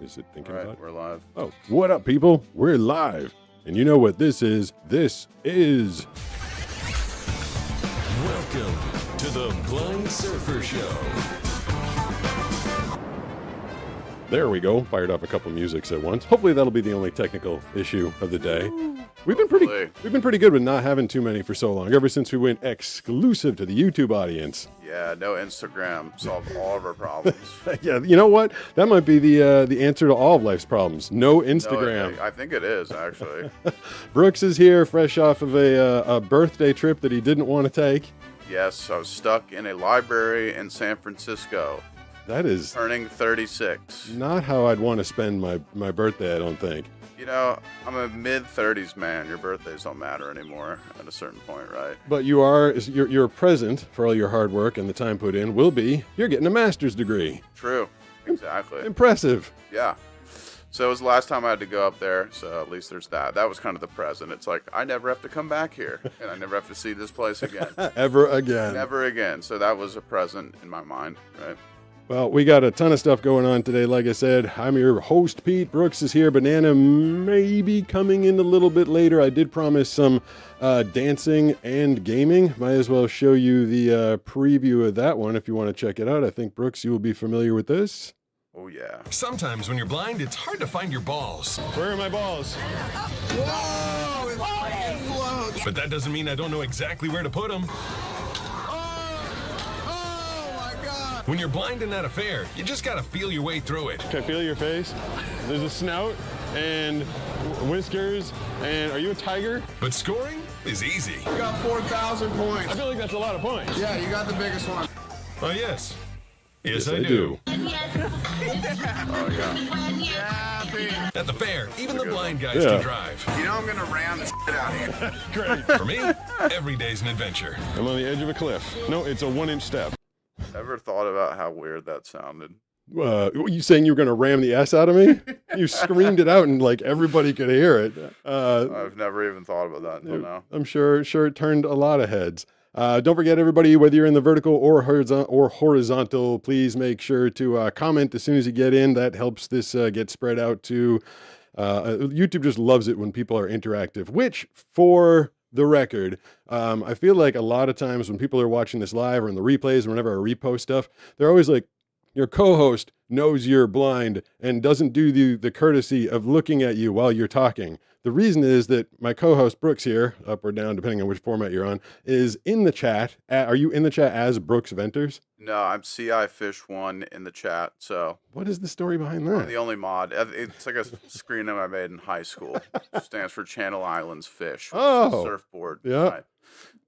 Is it thinking All right, about it? we're live. Oh, what up, people? We're live. And you know what this is? This is... Welcome to the Blind Surfer Show. There we go. Fired up a couple musics at once. Hopefully that'll be the only technical issue of the day. We've been pretty good with not having too many for so long. Ever since we went exclusive to the YouTube audience. Yeah, no Instagram solved all of our problems. Yeah, you know what? That might be the answer to all of life's problems. No Instagram. No, I think it is, actually. Brooks is here, fresh off of a birthday trip that he didn't want to take. Yes, I was stuck in a library in San Francisco. That is turning 36. Not how I'd want to spend my birthday, I don't think. You know, I'm a mid-30s man. Your birthdays don't matter anymore at a certain point, right? But your present for all your hard work and the time put in will be you're getting a master's degree. True. Exactly. Impressive. Yeah. So it was the last time I had to go up there, so at least there's that. That was kind of the present. It's like, I never have to come back here, and I never have to see this place again. Ever again. Never again. So that was a present in my mind, right? Well, we got a ton of stuff going on today. Like I said, I'm your host, Pete. Brooks is here. Banana may be coming in a little bit later. I did promise some dancing and gaming. Might as well show you the preview of that one if you want to check it out. I think, Brooks, you will be familiar with this. Oh, yeah. Sometimes when you're blind, it's hard to find your balls. Where are my balls? Whoa! It floats! But that doesn't mean I don't know exactly where to put them. When you're blind and at a fair, you just gotta feel your way through it. Can I feel your face? There's a snout and whiskers, and are you a tiger? But scoring is easy. You got 4,000 points. I feel like that's a lot of points. Yeah, you got the biggest one. Oh, yes. Yes, I do. Oh, yeah. Yeah, Pete. At the fair, even the blind guys can drive. You know I'm gonna ram the shit out of here. Great. For me, every day's an adventure. I'm on the edge of a cliff. No, it's a 1-inch step. Ever thought about how weird that sounded? You saying you were going to ram the S out of me? You screamed it out and like everybody could hear it. I've never even thought about that until now. I'm sure it turned a lot of heads. Don't forget, everybody, whether you're in the vertical or horizontal, please make sure to comment as soon as you get in. That helps this get spread out to YouTube. Just loves it when people are interactive, which for the record, I feel like a lot of times when people are watching this live or in the replays or whenever I repost stuff, they're always like, your co-host knows you're blind and doesn't do the courtesy of looking at you while you're talking. The reason is that my co-host Brooks here, up or down, depending on which format you're on, is in the chat. Are you in the chat as Brooks Venters? No, I'm CI Fish 1 in the chat, so... What is the story behind I'm that? the only mod. It's like a screen name I made in high school. It stands for Channel Islands Fish, which is a surfboard. Yeah. Right?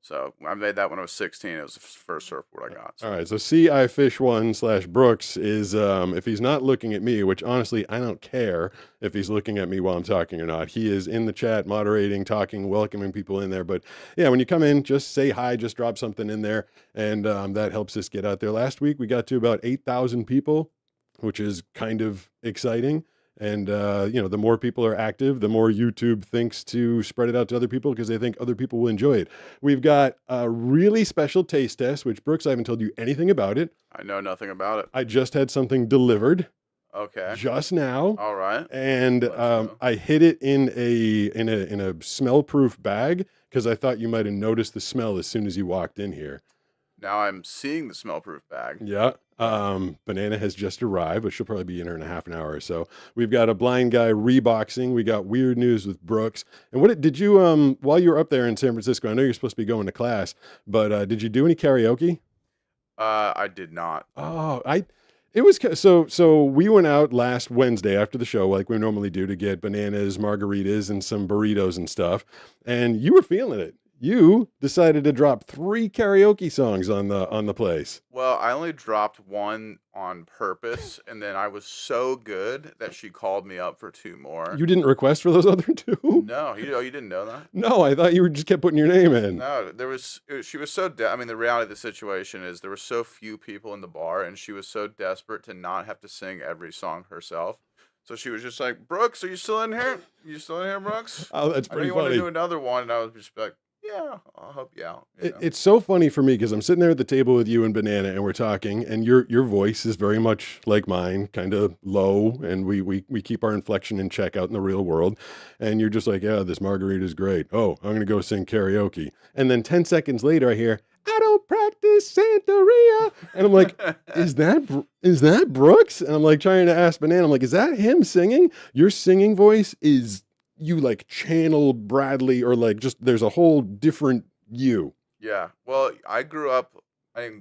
So I made that when I was 16. It was the first surfboard I got. So. All right, so CI Fish 1/Brooks is, if he's not looking at me, which honestly, I don't care if he's looking at me while I'm talking or not. He is in the chat, moderating, talking, welcoming people in there. But yeah, when you come in, just say hi, just drop something in there. And that helps us get out there. Last week, we got to about 8,000 people, which is kind of exciting. And, the more people are active, the more YouTube thinks to spread it out to other people because they think other people will enjoy it. We've got a really special taste test, which, Brooks, I haven't told you anything about it. I know nothing about it. I just had something delivered. Okay. Just now. All right. And I hid it in a smell-proof bag because I thought you might have noticed the smell as soon as you walked in here. Now I'm seeing the smell-proof bag. Yeah. Banana has just arrived, but she'll probably be in here in a half an hour or so. We've got a Blind Guy Reboxing. We got weird news with Brooks. And did you, while you were up there in San Francisco, I know you're supposed to be going to class, but did you do any karaoke? I did not. Oh, it was, so we went out last Wednesday after the show, like we normally do, to get bananas, margaritas, and some burritos and stuff. And you were feeling it. You decided to drop 3 karaoke songs on the place. Well, I only dropped one on purpose, and then I was so good that she called me up for 2 more. You didn't request for those other 2? No, you didn't know that? No, I thought you just kept putting your name in. No, she was so, I mean, the reality of the situation is there were so few people in the bar, and she was so desperate to not have to sing every song herself. So she was just like, Brooks, are you still in here? You still in here, Brooks? Oh, that's I know pretty you want to funny. do another one, and I was just like, Yeah, I'll help you out. It's so funny for me because I'm sitting there at the table with you and Banana, and we're talking, and your voice is very much like mine, kind of low, and we keep our inflection in check out in the real world. And you're just like, yeah, this margarita is great. Oh, I'm gonna go sing karaoke, and then 10 seconds later, I hear, I don't practice Santeria, and I'm like, is that Brooks? And I'm like trying to ask Banana, I'm like, is that him singing? Your singing voice is. You like channel Bradley, or like just there's a whole different you. Yeah. Well, I didn't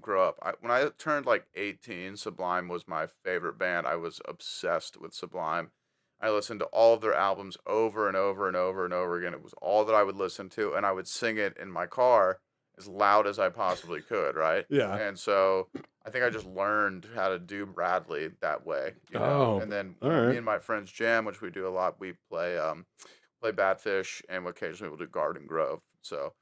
grow up. When I turned like 18, Sublime was my favorite band. I was obsessed with Sublime. I listened to all of their albums over and over and over and over again. It was all that I would listen to, and I would sing it in my car as loud as I possibly could, right? Yeah. And so I think I just learned how to do Bradley that way, Oh, And then all me right. and my friends jam, which we do a lot. We play Badfish, and occasionally we'll do Garden Grove. So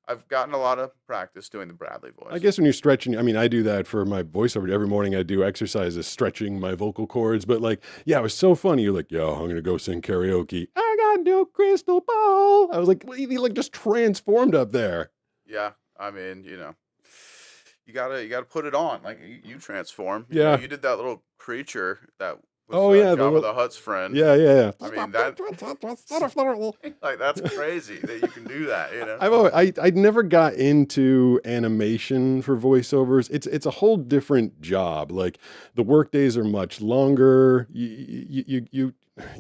I've gotten a lot of practice doing the Bradley voice. I guess when you're stretching, I mean, I do that for my voiceover. Every morning I do exercises stretching my vocal cords. But like, yeah, it was so funny. You're like, yo, I'm going to go sing karaoke. I got no crystal ball. I was like, you like just transformed up there. Yeah, I mean, you gotta put it on. Like you transform. Yeah. You did that little creature that was Oh, yeah, Jabba the Hutt's friend. Yeah. I mean that like that's crazy that you can do that. I'd never got into animation for voiceovers. It's a whole different job. Like the work days are much longer. You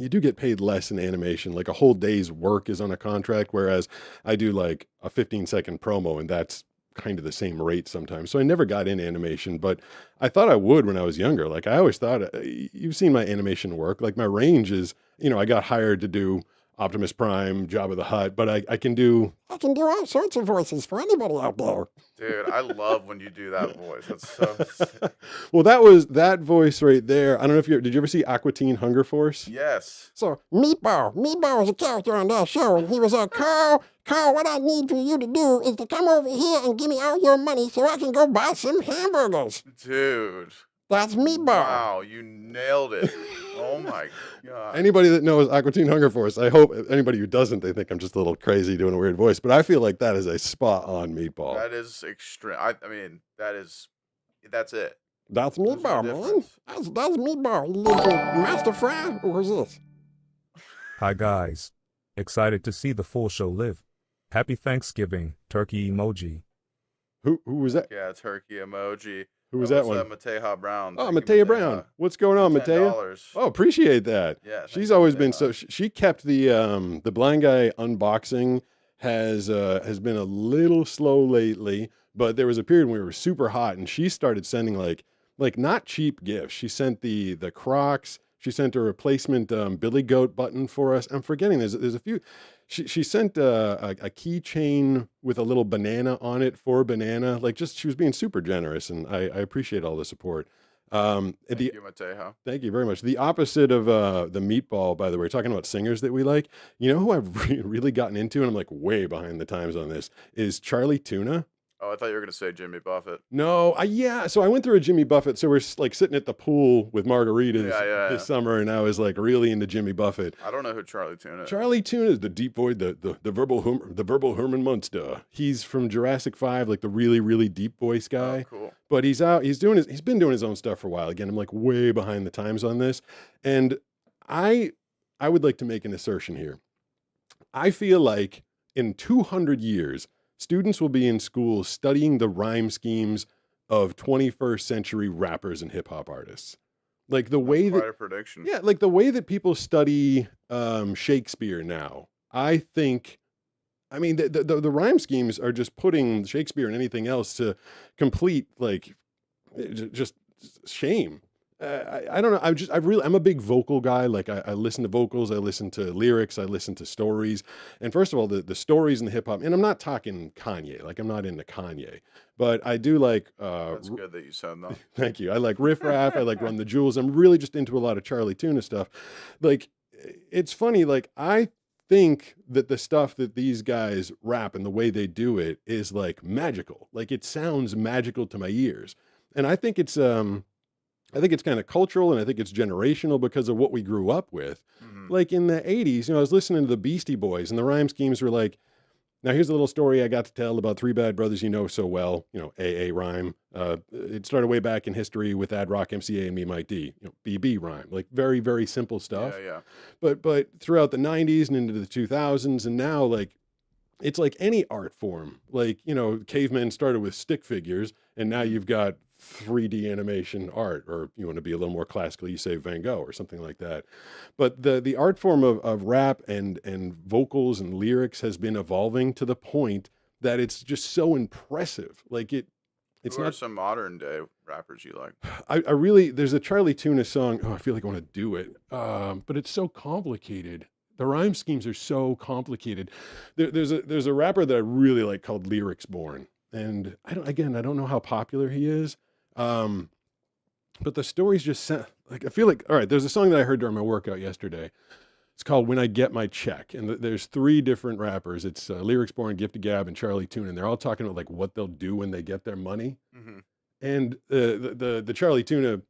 do get paid less in animation. Like a whole day's work is on a contract, whereas I do like a 15-second promo, and that's kind of the same rate sometimes. So I never got into animation, but I thought I would when I was younger. Like I always thought, you've seen my animation work. Like my range is, I got hired to do Optimus Prime, Jabba the Hutt, but I can do all sorts of voices for anybody out there. Dude, I love when you do that voice. That's so sick. Well, that voice right there. I don't know if did you ever see Aqua Teen Hunger Force? Yes. So, Meatball was a character on that show, and he was like, Carl, what I need for you to do is to come over here and give me all your money so I can go buy some hamburgers. Dude. That's Meatball. Wow, you nailed it. Oh my God. Anybody that knows Aqua Teen Hunger Force, I hope anybody who doesn't, they think I'm just a little crazy doing a weird voice, but I feel like that is a spot on Meatball. That is extreme. I mean, that's it. That's There's Meatball, no man. difference. That's Meatball. He lives in Master Fry. Who's this? Hi guys. Excited to see the full show live. Happy Thanksgiving, turkey emoji. Who was that? Yeah, turkey emoji. Who was that one? Mateja Brown. Oh, Thank you, Matea Brown. What's going on, Matea? $10. Oh, appreciate that. Yeah, She's thank you, always been Matea. so. She kept the Blind Guy unboxing has been a little slow lately, but there was a period when we were super hot, and she started sending like not cheap gifts. She sent the Crocs. She sent a replacement Billy Goat button for us. I'm forgetting. There's a few. She sent a keychain with a little banana on it for Banana. Like she was being super generous, and I appreciate all the support. Thank you, Mateja. Thank you very much. The opposite of the Meatball, by the way, talking about singers that we like. You know who I've really gotten into, and I'm like way behind the times on this, is Charlie Tuna. Oh, I thought you were gonna say Jimmy Buffett. No, yeah. So I went through a Jimmy Buffett. So we're like sitting at the pool with margaritas this summer, and I was like really into Jimmy Buffett. I don't know who Charlie Tuna is. Charlie Tuna is the deep void, the verbal Herman Munster. He's from Jurassic 5, like the really, really deep voice guy. Oh, cool. But he's been doing his own stuff for a while. Again, I'm like way behind the times on this. And I would like to make an assertion here. I feel like in 200 years, students will be in school studying the rhyme schemes of 21st century rappers and hip hop artists. Like the way Quite that a prediction. yeah, like the way that people study Shakespeare now, I think, I mean, the rhyme schemes are just putting Shakespeare and anything else to complete, like, just shame. I don't know. I'm a big vocal guy. Like I listen to vocals, I listen to lyrics, I listen to stories. And first of all, the stories in the hip hop, and I'm not talking Kanye, like I'm not into Kanye, but I do like, That's good that you said that. thank you. I like Riff Raff. I like Run the Jewels. I'm really just into a lot of Charlie Tuna stuff. Like, it's funny. Like, I think that the stuff that these guys rap and the way they do it is like magical. Like, it sounds magical to my ears. And I think it's kind of cultural, and I think it's generational because of what we grew up with. Mhm. Like in the 80s, I was listening to the Beastie Boys, and the rhyme schemes were like, Now, here's a little story I got to tell about three bad brothers you know so well. AA rhyme. It started way back in history with Ad Rock, MCA, and Me Mike D. BB rhyme. Like very, very simple stuff. Yeah, But throughout the 90s and into the 2000s, and now like it's like any art form. Like, cavemen started with stick figures, and now you've got 3D animation art, or you want to be a little more classical, you say Van Gogh or something like that. But the art form of rap and vocals and lyrics has been evolving to the point that it's just so impressive. Like it's Who are not some modern day rappers you like? I really, there's a Charlie Tuna song. Oh, I feel like I want to do it. But it's so complicated. The rhyme schemes are so complicated. There's a rapper that I really like called Lyrics Born. And I don't know how popular he is. But the stories just sound like, I feel like, all right, there's a song that I heard during my workout yesterday. It's called When I Get My Check. And there's three different rappers. It's Lyrics Born, Gift Gab, and Charlie Tuna. And they're all talking about like what they'll do when they get their money. Mm-hmm. And the Charlie Tuna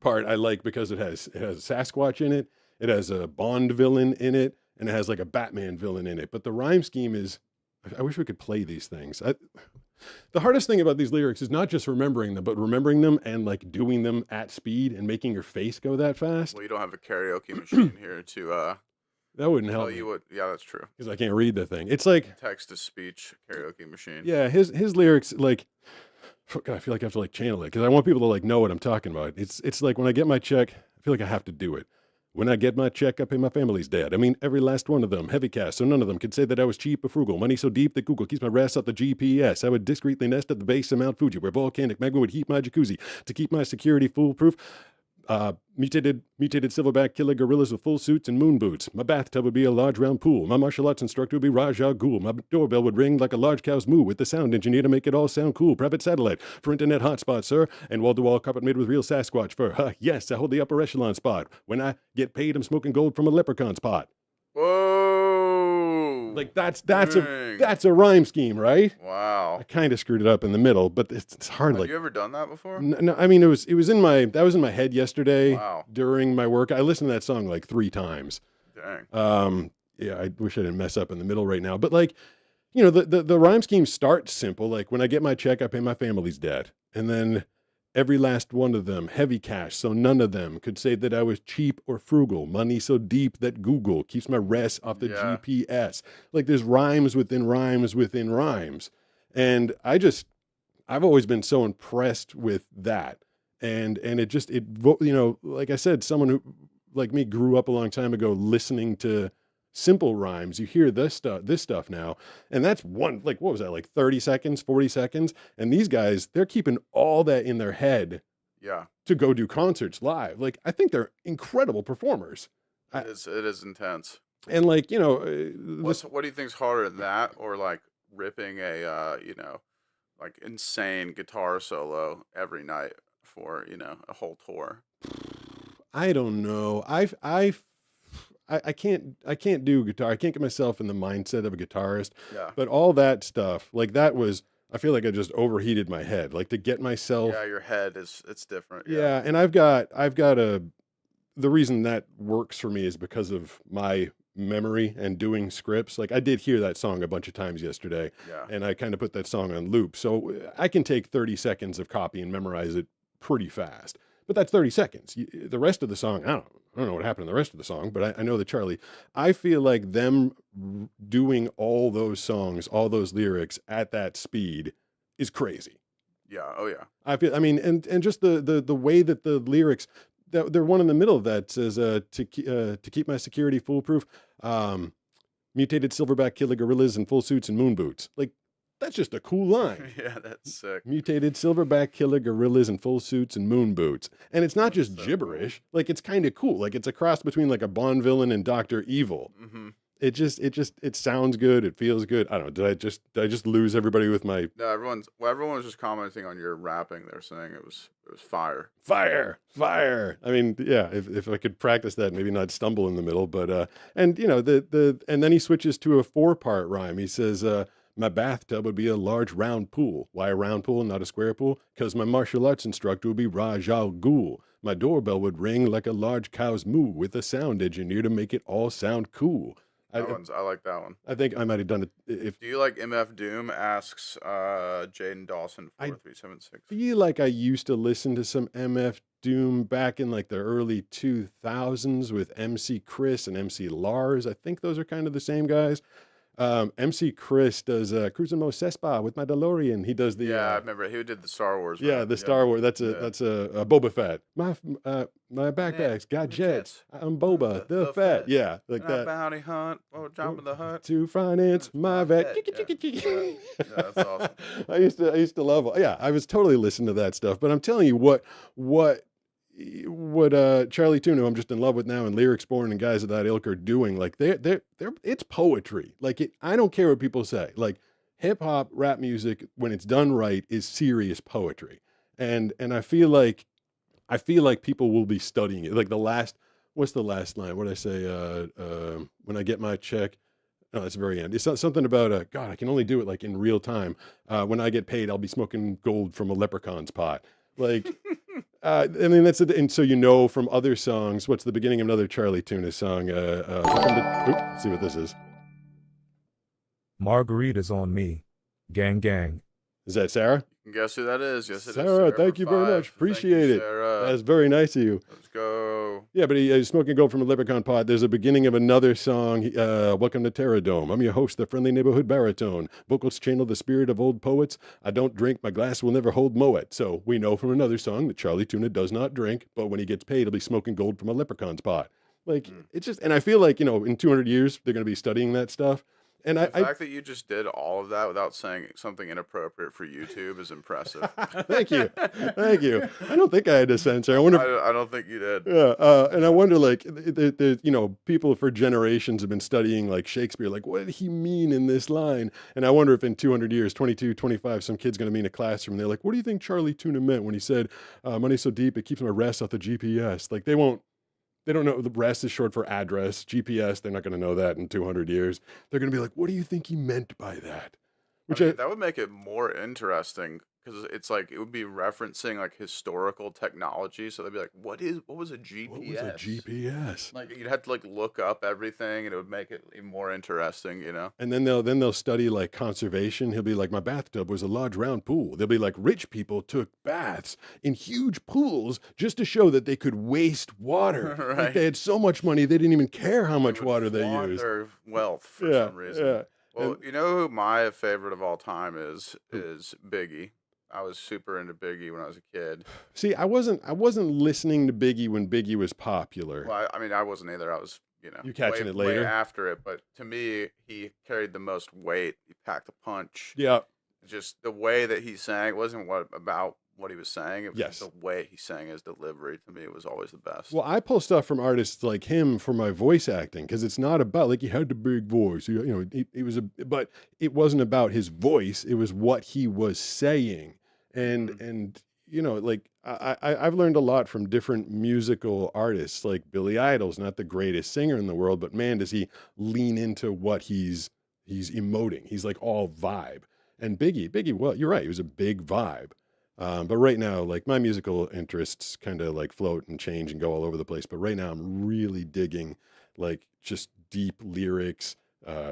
part I like because it has Sasquatch in it. It has a Bond villain in it, and it has like a Batman villain in it. But the rhyme scheme is, I wish we could play these things. The hardest thing about these lyrics is not just remembering them, but remembering them and like doing them at speed and making your face go that fast. Well, you don't have a karaoke machine here to That wouldn't help tell you what. Yeah, that's true. because I can't read the thing. It's like, Text to speech karaoke machine. yeah, his lyrics, like, God, I feel like I have to like channel it because I want people to like know what I'm talking about. It's like when I get my check, I feel like I have to do it. When I get my check, I pay my family's debt. I mean, every last one of them, heavy cash, so none of them could say that I was cheap or frugal. Money so deep that Google keeps my rest off the GPS. I would discreetly nest at the base of Mount Fuji, where volcanic magma would heat my jacuzzi. To keep my security foolproof, mutated silverback killer gorillas with full suits and moon boots. My bathtub would be a large round pool. My martial arts instructor would be Raj Al Ghul. My doorbell would ring like a large cow's moo with the sound engineer to make it all sound cool. Private satellite for internet hotspot, sir. And wall-to-wall carpet made with real Sasquatch fur. Yes, I hold the upper echelon spot. When I get paid, I'm smoking gold from a leprechaun's pot. Whoa! Like that's Dang. a rhyme scheme, right? Wow. I kind of screwed it up in the middle, but it's hard. Have Like, you ever done that before? no, I mean, that was in my head yesterday. Wow. During my work. I listened to that song like 3 times. Dang. Yeah, I wish I didn't mess up in the middle right now. But like, the rhyme scheme starts simple. Like when I get my check, I pay my family's debt. And then every last one of them, heavy cash, so none of them could say that I was cheap or frugal. Money so deep that Google keeps my rest off the Yeah. GPS. Like there's rhymes within rhymes within rhymes. And I've always been so impressed with that. And like I said, someone who like me grew up a long time ago listening to simple rhymes. You hear this stuff now, and that's one, like, what was that, like 30 seconds, 40 seconds? And these guys, they're keeping all that in their head Yeah. to go do concerts live. Like, I think they're incredible performers. It is intense. And like, What do you think's harder than that, or like ripping a like insane guitar solo every night for a whole tour? I don't know. I can't do guitar. I can't get myself in the mindset of a guitarist. Yeah. But all that stuff, like that was, I feel like I just overheated my head. Like to get myself. Yeah, your head it's different. Yeah, and I've got the reason that works for me is because of my memory and doing scripts. Like I did hear that song a bunch of times yesterday, Yeah. and I kind of put that song on loop. So I can take 30 seconds of copy and memorize it pretty fast. But that's 30 seconds. The rest of the song, I don't know what happened in the rest of the song, but I know that Charlie, I feel like them doing all those songs, all those lyrics at that speed is crazy. Yeah. Oh yeah. I mean, and just the way that the lyrics, they're one in the middle of that says, to keep my security foolproof, mutated silverback killer gorillas in full suits and moon boots. Like, that's just a cool line. Yeah, that's sick. Mutated silverback killer gorillas in full suits and moon boots. And it's not just so gibberish. Like, it's kind of cool. Like, it's a cross between like a Bond villain and Dr. Evil. Mm-hmm. It sounds good. It feels good. I don't know. Did I just lose everybody with my No, everyone was just commenting on your rapping. They're saying it was fire. fire? I mean, yeah, if I could practice that, maybe not stumble in the middle, but, and and then he switches to a 4-part rhyme. He says, my bathtub would be a large round pool. Why a round pool, not a square pool? Because my martial arts instructor would be Raj Al Ghul. My doorbell would ring like a large cow's moo with a sound engineer to make it all sound cool. I I like that one. I think I might have done it if Do you like MF Doom? Asks Jaden Dawson I 4376. feel like I used to listen to some MF Doom back in like the early 2000s with MC Chris and MC Lars. I think those are kind of the same guys. MC Chris does Cruising Mo Cespa with my DeLorean. He does the Yeah, I remember he did the Star Wars. yeah, rap. the Star Wars. That's a Yeah. that's a Boba Fett. My backpack's got jets. I'm Boba the Fett. Yeah, like And a that. bounty hunt. Oh, Jabba the Hutt. To finance my vet. Yeah, that's awesome. I used to love. Yeah, I was totally listening to that stuff. But I'm telling you what Charlie Tuna, who I'm just in love with now, and Lyrics Born and guys of that ilk are doing. Like they're it's poetry. Like I don't care what people say. Like hip hop, rap music, when it's done right, is serious poetry. And I feel like people will be studying it. Like what's the last line? What did I say? When I get my check. No, that's the very end. It's something about God, I can only do it like in real time. When I get paid, I'll be smoking gold from a leprechaun's pot. Like, I mean, that's it. And so, from other songs, what's the beginning of another Charlie Tuna song? Let's see what this is. Margarita's on me. Gang, gang. Is that Sarah? Guess who that is? Yes, it is. Sarah, thank you very much. Appreciate it. Sarah. That's very nice of you. Let's go. Yeah, but he's smoking gold from a leprechaun pot. There's a beginning of another song. Welcome to Terra Dome. I'm your host, the friendly neighborhood baritone. Vocals channel the spirit of old poets. I don't drink. My glass will never hold Moet. So we know from another song that Charlie Tuna does not drink, but when he gets paid, he'll be smoking gold from a leprechaun's pot. Like, it's just, and I feel like, in 200 years, they're going to be studying that stuff. And The fact that you just did all of that without saying something inappropriate for YouTube is impressive. Thank you. Thank you. I don't think I had to censor. I wonder if, I don't think you did. yeah, and I wonder, like, people for generations have been studying, like, Shakespeare, like, what did he mean in this line? And I wonder if in 200 years, 22, 25, some kid's going to be in a classroom, and they're like, what do you think Charlie Tuna meant when he said, money's so deep, it keeps my rest off the GPS? Like, they don't know. The rest is short for address. GPS, they're not going to know that in 200 years. They're going to be like, what do you think he meant by that? Which That would make it more interesting because it's like it would be referencing like historical technology. So they'd be like, what was a GPS? what was a GPS? Like you'd have to like look up everything, and it would make it even more interesting, And then they'll study like conservation. He'll be like, my bathtub was a large round pool. They'll be like, rich people took baths in huge pools just to show that they could waste water. Like Right. they had so much money they didn't even care how They much would water they flaunt used. their wealth for Yeah, some reason. yeah. Well, And- you know who my favorite of all time is Biggie. I was super into Biggie when I was a kid. See, I wasn't listening to Biggie when Biggie was popular. Well, I mean, I wasn't either. I was, You catching way, it later? way after it. But to me, he carried the most weight. He packed a punch. Yeah. Just the way that he sang, it wasn't about what he was saying. It was Yes. just the way he sang, his delivery. To me, it was always the best. Well, I pull stuff from artists like him for my voice acting because it's not about like he had the big voice. He was but it wasn't about his voice. It was what he was saying, and like I've learned a lot from different musical artists. Like Billy Idol's not the greatest singer in the world, but man, does he lean into what he's emoting. He's like all vibe. And Biggie, well, you're right. He was a big vibe. But right now, like my musical interests kind of like float and change and go all over the place. But right now I'm really digging like just deep lyrics,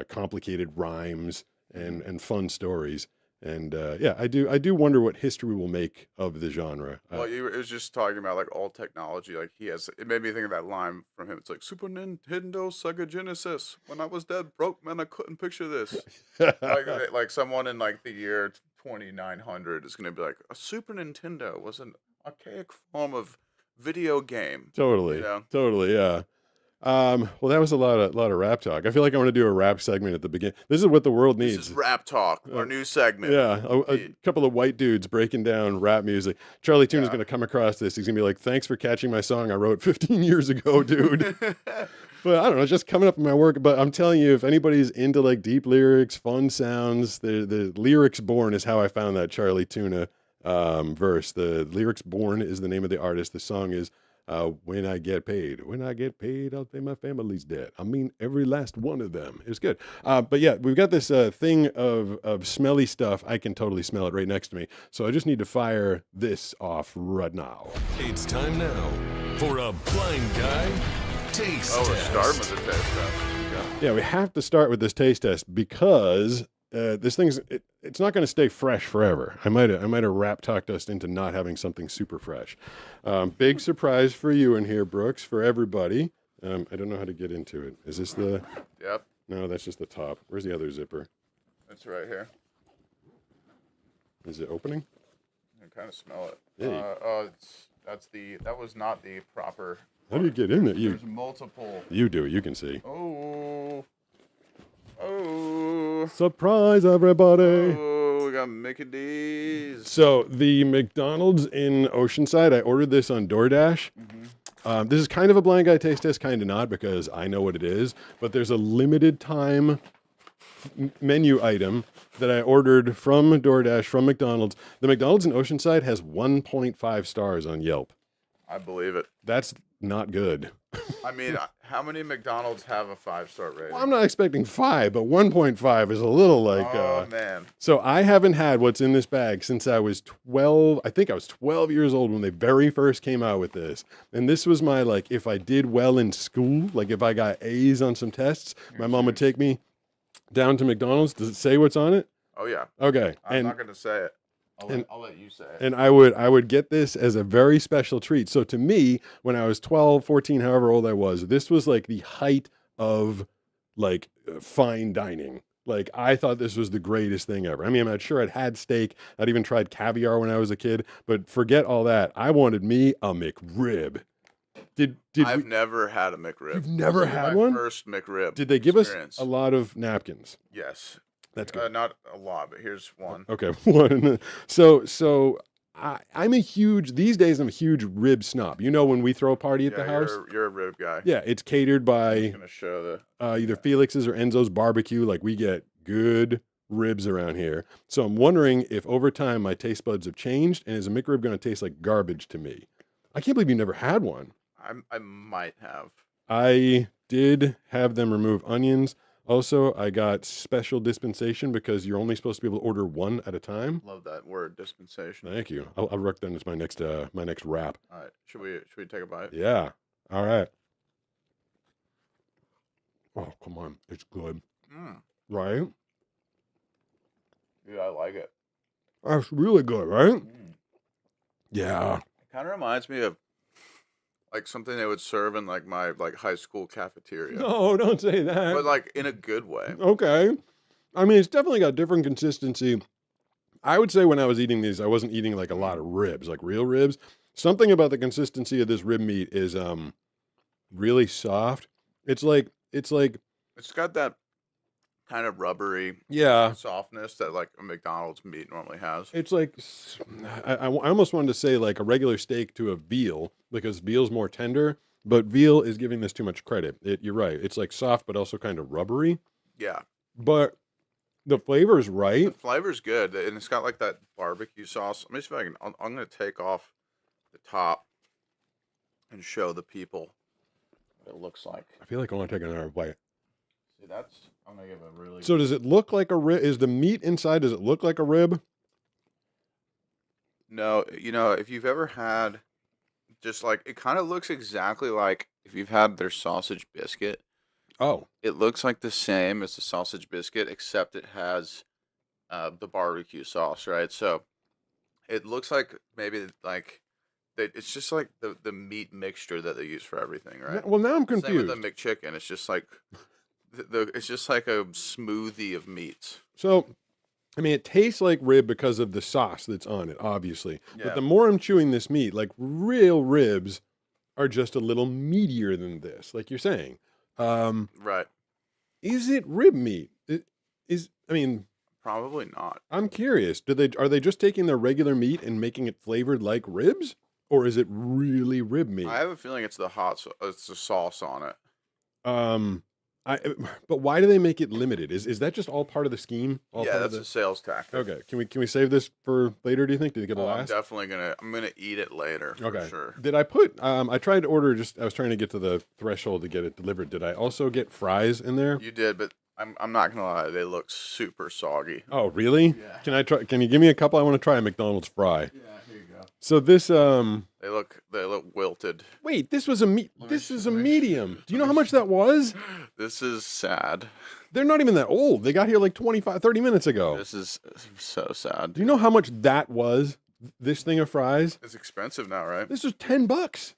complicated rhymes and fun stories. And yeah, I do wonder what history will make of the genre. Well, it was just talking about like all technology. Like it made me think of that line from him. It's like Super Nintendo, Sega Genesis. When I was dead broke, man, I couldn't picture this. like someone in like the year 2900 is going to be like, a Super Nintendo was an archaic form of video game. Totally, You know? totally, yeah. Well, that was a lot of rap talk. I feel like I want to do a rap segment at the beginning. This is what the world This needs. is Rap Talk, our new segment. Yeah, a couple of white dudes breaking down rap music. Charlie Tuna's Yeah. going to come across this. He's going to be like, thanks for catching my song I wrote 15 years ago, dude. But I don't know, it's just coming up in my work. But I'm telling you, if anybody's into like deep lyrics, fun sounds, the Lyrics Born is how I found that Charlie Tuna verse. The Lyrics Born is the name of the artist. The song is when I get paid, I'll pay my family's debt. I mean, every last one of them. It was good. But yeah, we've got this thing of smelly stuff. I can totally smell it right next to me. So I just need to fire this off right now. It's time now for a blind guy taste Oh, we're test. starting with the taste test. Yeah, we have to start with this taste test because this it's not going to stay fresh forever. I might have rap talked us into not having something super fresh. Big surprise for you in here, Brooks, for everybody. I don't know how to get into it. Is this the? Yep, No, that's just the top. Where's the other zipper? it's right here. Is it opening? I can kind of smell it. Hey. That was not the proper. How do you get in there? There's multiple. You do. You can see. Oh, Surprise, everybody! we got Mickey D's. So the McDonald's in Oceanside, I ordered this on DoorDash. This is kind of a blind guy taste test, kind of not, because I know what it is. But there's a limited time menu item that I ordered from DoorDash from McDonald's. The McDonald's in Oceanside has 1.5 stars on Yelp. I believe it. That's not good. I mean, how many McDonald's have a 5-star rating? Well, I'm not expecting 5, but 1.5 is a little like. Oh man. So I haven't had what's in this bag since I was 12. I think I was 12 years old when they very first came out with this. And this was my, like, if I did well in school, like if I got A's on some tests, my mom would take me down to McDonald's. Does it say what's on it? Oh yeah. Okay. I'm not gonna say it. I'll let you say it. And I would get this as a very special treat. So to me, when I was 12, 14, however old I was, this was like the height of like fine dining. Like I thought this was the greatest thing ever. I mean, I'm sure I'd had steak. I'd even tried caviar when I was a kid, but forget all that. I wanted me a McRib. I've never had a McRib. You've never This is had my one? First McRib. Did they give experience. us a lot of napkins? Yes. That's good. Not a lot, but here's one. Okay, one. So I'm a huge, these days I'm a huge rib snob. You know, when we throw a party at the house, You're a rib guy. yeah, it's catered I'm by gonna show either Felix's or Enzo's barbecue. Like we get good ribs around here. So I'm wondering if over time my taste buds have changed, and is a McRib going to taste like garbage to me? I can't believe you never had one. I might have. I did have them remove onions. Also, I got special dispensation because you're only supposed to be able to order one at a time. Love that word, dispensation. Thank you. I'll work that as my next wrap. All right. Should we take a bite? Yeah. All right. Oh, come on. It's good. Right? Yeah, I like it. That's really good, right? Yeah. It kind of reminds me of like something they would serve in like my high school cafeteria. No, don't say that. But like in a good way. Okay. I mean, it's definitely got different consistency. I would say when I was eating these, I wasn't eating like a lot of ribs, like real ribs. Something about the consistency of this rib meat is really soft. It's got that kind of rubbery softness that like a McDonald's meat normally has. It's like, I almost wanted to say like a regular steak to a veal because veal's more tender, but veal is giving this too much credit. You're right. It's like soft, but also kind of rubbery. Yeah. But the flavor is right. The flavor's good. And it's got like that barbecue sauce. Let me see if I can, I'm going to take off the top and show the people what it looks like. I feel like I want to take another bite. See, I'm going to give a really. So does it look like a rib? Is the meat inside, does it look like a rib? No, if you've ever had just like, it kind of looks exactly like if you've had their sausage biscuit. Oh. It looks like the same as the sausage biscuit, except it has the barbecue sauce, right? So it looks like maybe like it's just like the meat mixture that they use for everything, right? Well, now I'm confused. Same with the McChicken. It's just like it's just like a smoothie of meats. So, I mean, it tastes like rib because of the sauce that's on it, obviously. Yeah. But the more I'm chewing this meat, like real ribs are just a little meatier than this, like you're saying. Right. Is it rib meat? I mean, probably not. I'm curious. Are they just taking their regular meat and making it flavored like ribs, or is it really rib meat? I have a feeling it's the it's the sauce on it. But why do they make it limited? Is that just all part of the scheme? Yeah, that's a sales tactic. Okay, can we save this for later? Do you think? Did it get the last? I'm gonna eat it later. Okay, for sure. Did I put? I tried to order. I was trying to get to the threshold to get it delivered. Did I also get fries in there? You did, but I'm not gonna lie. They look super soggy. Oh, really? Yeah. Can I try? Can you give me a couple? I want to try a McDonald's fry. Yeah, here you go. So this They look wilted. wait, this is a let me- medium. Do you know how much that was? This is sad. They're not even that old. They got here like 25, 30 minutes ago. This is so sad. Do you know how much that was? This thing of fries? It's expensive now, right? This was $10.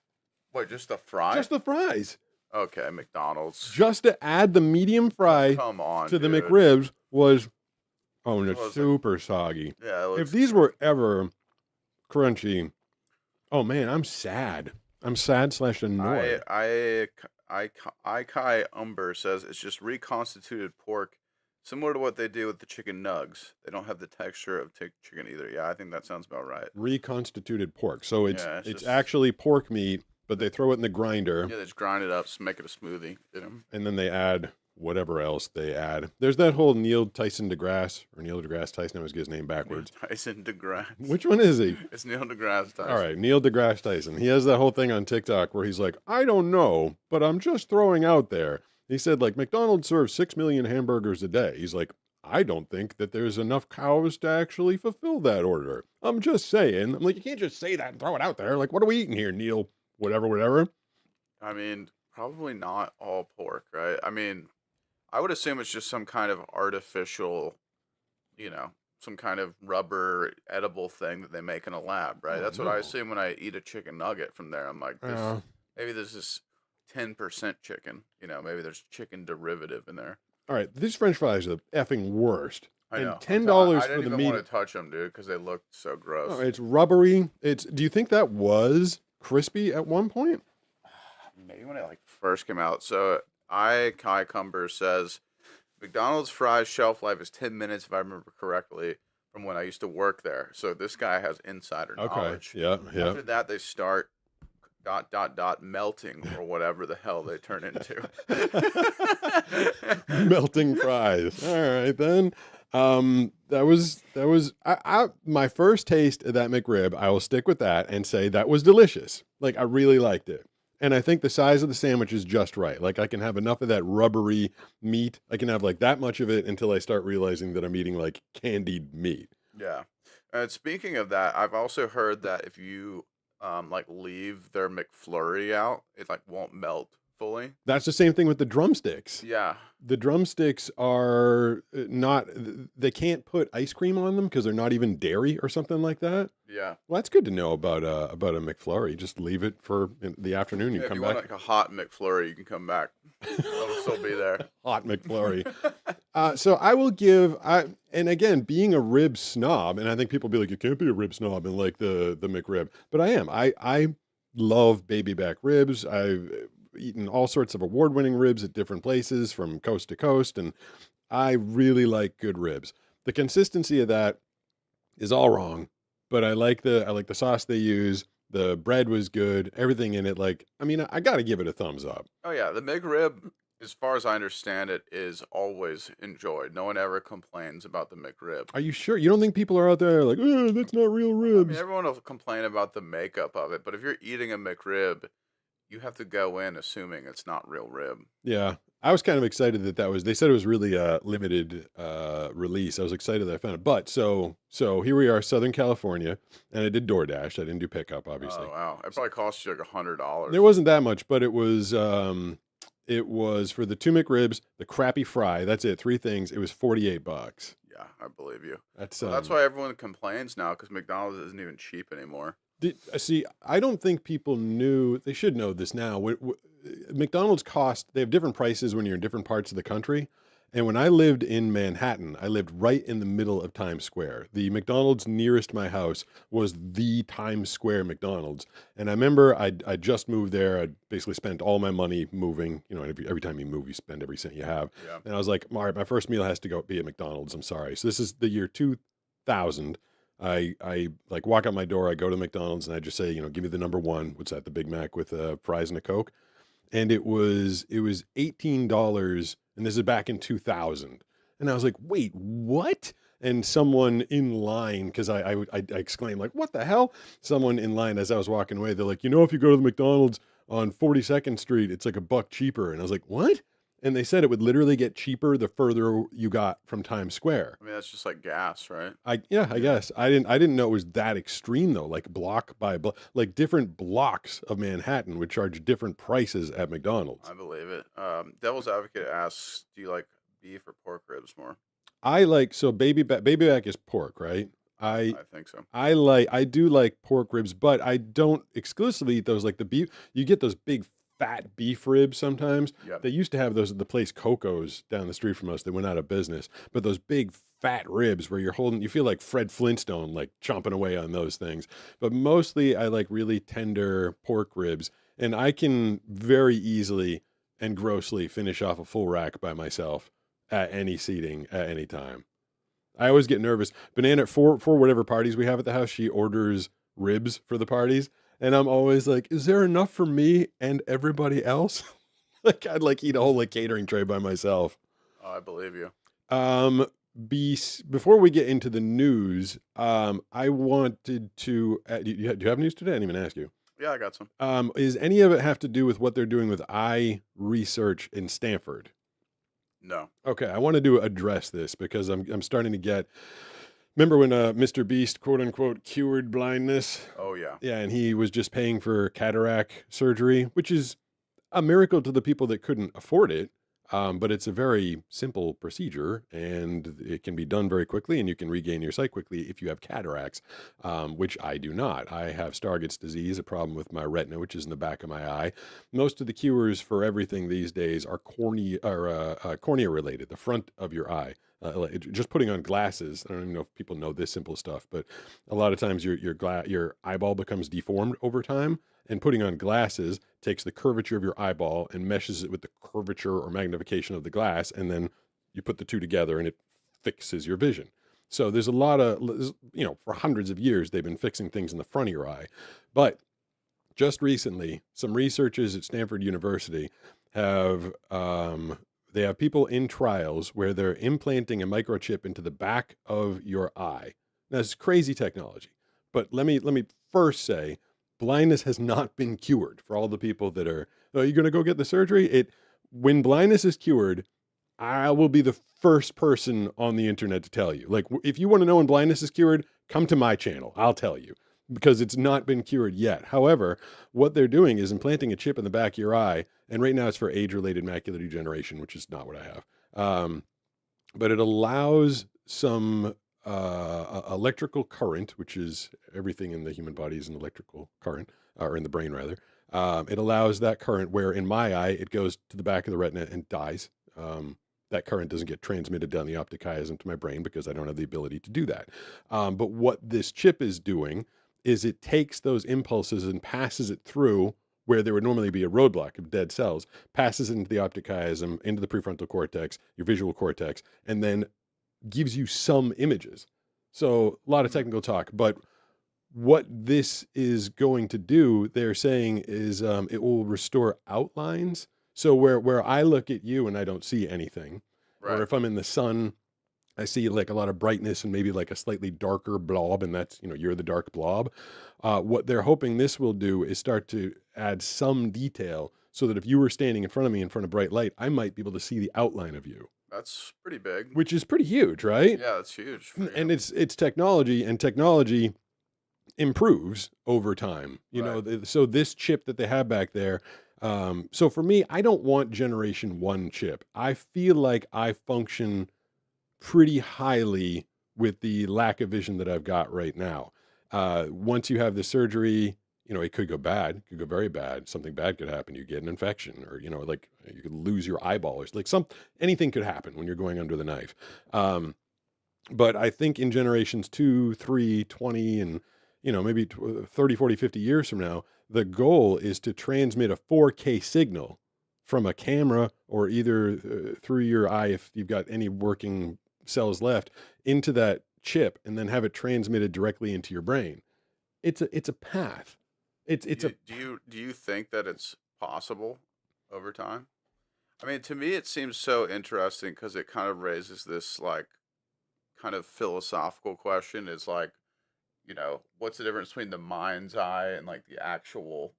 Wait, just the fry? Just the fries. Okay, McDonald's. Just to add the medium fry Come on, to the dude. McRibs was, oh, and it's Was it? super soggy. Yeah, it looks If these were ever crunchy, oh man, I'm sad. I'm sad / annoyed. Kai Umber says it's just reconstituted pork, similar to what they do with the chicken nugs. They don't have the texture of chicken either. Yeah, I think that sounds about right. Reconstituted pork. So it's Yeah, it's just- actually pork meat, but they throw it in the grinder Yeah, they just grind it up, make it a smoothie. You know? and then they add whatever else they add. There's that whole Neil deGrasse Tyson. I always get his name backwards. Tyson DeGrasse. Which one is he? It's Neil deGrasse Tyson. All right, Neil deGrasse Tyson. He has that whole thing on TikTok where he's like, I don't know, but I'm just throwing out there. He said, like, McDonald's serves 6 million hamburgers a day. He's like, I don't think that there's enough cows to actually fulfill that order. I'm just saying. I'm like, you can't just say that and throw it out there. Like, what are we eating here, Neil? Whatever. I mean, probably not all pork, right? I mean, I would assume it's just some kind of artificial, some kind of rubber edible thing that they make in a lab, right? Oh, That's what I no. assume when I eat a chicken nugget from there. I'm like, maybe this is 10% chicken. Maybe there's chicken derivative in there. All right, these French fries are the effing worst. I know. And $10 I for didn't the even meat. want to touch them, dude, because they looked so gross. Oh, it's rubbery. Do you think that was crispy at one point? Maybe when it first came out. So Kai Cumber says McDonald's fries shelf life is 10 minutes if I remember correctly from when I used to work there. So this guy has insider knowledge. Yeah. After that they start ... melting or whatever the hell they turn into. Melting fries. All right then. That was my first taste of that McRib. I will stick with that and say that was delicious. Like, I really liked it. And I think the size of the sandwich is just right. Like, I can have enough of that rubbery meat. I can have like that much of it until I start realizing that I'm eating like candied meat. Yeah. And speaking of that, I've also heard that if you leave their McFlurry out, it won't melt fully. That's the same thing with the drumsticks. Yeah. The drumsticks are not, they can't put ice cream on them because they're not even dairy or something like that. Yeah. Well, that's good to know about a McFlurry. Just leave it for the afternoon. You If come you back. want a hot McFlurry, you can come back. It'll still be there. Hot McFlurry. So I will give, and again, being a rib snob, and I think people be like, you can't be a rib snob and like the McRib, but I am. I love baby back ribs. I've eaten all sorts of award-winning ribs at different places from coast to coast, and I really like good ribs. The consistency of that is all wrong, but I like the sauce they use. The bread was good. Everything in it, I got to give it a thumbs up. Oh yeah, the McRib, as far as I understand it, is always enjoyed. No one ever complains about the McRib. Are you sure? You don't think people are out there like, oh, that's not real I ribs? mean, everyone will complain about the makeup of it, but if you're eating a McRib, you have to go in assuming it's not real rib. Yeah. I was kind of excited they said it was really a limited release. I was excited that I found it. But so here we are, Southern California, and I did DoorDash. I didn't do pickup, obviously. Oh wow, it probably cost you like $100. There wasn't that much, but it was for the 2 McRibs, the crappy fry. That's it. 3 things. It was $48. Yeah, I believe you. That's That's why everyone complains now because McDonald's isn't even cheap anymore. See, I don't think people knew. They should know this now. McDonald's they have different prices when you're in different parts of the country. And when I lived in Manhattan, I lived right in the middle of Times Square. The McDonald's nearest my house was the Times Square McDonald's. And I remember I just moved there. I basically spent all my money moving. Every time you move, you spend every cent you have. Yeah. And I was like, all right, my first meal has to be at McDonald's. I'm sorry. So this is the year 2000. I walk out my door, I go to McDonald's, and I just say, give me the number 1. What's that? The Big Mac with fries and a Coke. And it was $18, and this is back in 2000. And I was like, wait, what? And someone in line, because I exclaimed, like, what the hell? Someone in line, as I was walking away, they're like, if you go to the McDonald's on 42nd Street, it's like $1 cheaper. And I was like, what? And they said it would literally get cheaper the further you got from Times Square. I mean, that's just like gas, right? I guess I didn't know it was that extreme though. Like block by block, like different blocks of Manhattan would charge different prices at McDonald's. I believe it. Devil's Advocate asks, do you like beef or pork ribs more? I like so baby back is pork, right? I I think so. I do like pork ribs, but I don't exclusively eat those. Like the beef, you get those big fat beef ribs sometimes. Yep. They used to have those at the place Coco's down the street from us. They went out of business. But those big fat ribs where you feel like Fred Flintstone, like chomping away on those things. But mostly I like really tender pork ribs, and I can very easily and grossly finish off a full rack by myself at any seating at any time. I always get nervous. Banana for whatever parties we have at the house, she orders ribs for the parties, and I'm always like, "Is there enough for me and everybody else?" Like I'd like eat a whole like catering tray by myself. Oh, I believe you. Um, before we get into the news, I wanted to. Do you have news today? I didn't even ask you. Yeah, I got some. Is any of it have to do with what they're doing with eye research in Stanford? No. Okay, I wanted to address this because I'm starting to get. Remember when Mr. Beast quote unquote cured blindness? Oh, yeah. Yeah, and he was just paying for cataract surgery, which is a miracle to the people that couldn't afford it. But it's a very simple procedure, and it can be done very quickly, and you can regain your sight quickly if you have cataracts, which I do not. I have Stargardt's disease, a problem with my retina, which is in the back of my eye. Most of the cures for everything these days are cornea related, the front of your eye. Just putting on glasses. I don't even know if people know this simple stuff, but a lot of times your eyeball becomes deformed over time, and putting on glasses takes the curvature of your eyeball and meshes it with the curvature or magnification of the glass, and then you put the two together and it fixes your vision. So there's a lot of, for hundreds of years they've been fixing things in the front of your eye. But just recently, some researchers at Stanford University have they have people in trials where they're implanting a microchip into the back of your eye. Now, it's crazy technology, but let me first say, blindness has not been cured for all the people that are, oh, you're going to go get the surgery? When blindness is cured, I will be the first person on the internet to tell you. Like, if you want to know when blindness is cured, come to my channel. I'll tell you because it's not been cured yet. However, what they're doing is implanting a chip in the back of your eye. And right now it's for age-related macular degeneration, which is not what I have. But it allows some electrical current, which is everything in the human body is an electrical current, or in the brain rather. It allows that current where in my eye, it goes to the back of the retina and dies. That current doesn't get transmitted down the optic chiasm to my brain because I don't have the ability to do that. But what this chip is doing is it takes those impulses and passes it through where there would normally be a roadblock of dead cells, passes it into the optic chiasm, into the prefrontal cortex, your visual cortex, and then gives you some images. So a lot of technical talk, but what this is going to do, they're saying, is it will restore outlines. So where I look at you and I don't see anything, Right. or if I'm in the sun, I see like a lot of brightness and maybe like a slightly darker blob, and that's, you're the dark blob. What they're hoping this will do is start to add some detail so that if you were standing in front of me in front of bright light, I might be able to see the outline of you, That's pretty big. which is pretty huge, right? Yeah, that's huge. For And you. it's technology, and technology improves over time. So this chip that they have back there. So for me, I don't want generation 1 chip. I feel like I function pretty highly with the lack of vision that I've got right now. Once you have the surgery, it could go bad, it could go very bad. Something bad could happen. You get an infection, or, like you could lose your eyeball, or like anything could happen when you're going under the knife. But I think in generations 2, 3, 20, and, maybe 30, 40, 50 years from now, the goal is to transmit a 4K signal from a camera or either through your eye, if you've got any working cells left, into that chip, and then have it transmitted directly into your brain. It's a path. Do you think that it's possible over time? I mean, to me, it seems so interesting because it kind of raises this like kind of philosophical question. Is like, what's the difference between the mind's eye and like the actual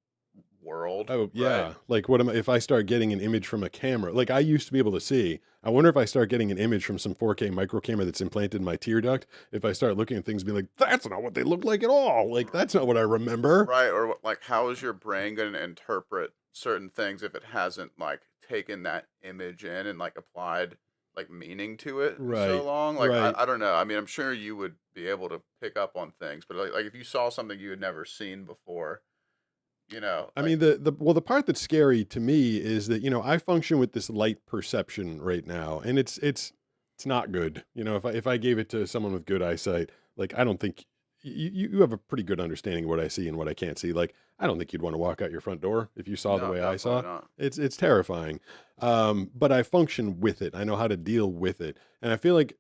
world. Oh, right? yeah. Like, what am I, if I start getting an image from a camera? Like, I used to be able to see. I wonder if I start getting an image from some 4K micro camera that's implanted in my tear duct, if I start looking at things and be like, that's not what they look like at all. Like, that's not what I remember. Right, or like how is your brain going to interpret certain things if it hasn't like taken that image in and like applied like meaning to it in so Right. long? Like Right. I don't know. I mean, I'm sure you would be able to pick up on things, but like if you saw something you had never seen before, I like mean, the part that's scary to me is that, I function with this light perception right now, and it's not good. If I gave it to someone with good eyesight, like, I don't think you have a pretty good understanding of what I see and what I can't see. Like, I don't think you'd want to walk out your front door if you saw the no, way I saw. definitely not. It's terrifying. But I function with it. I know how to deal with it. And I feel like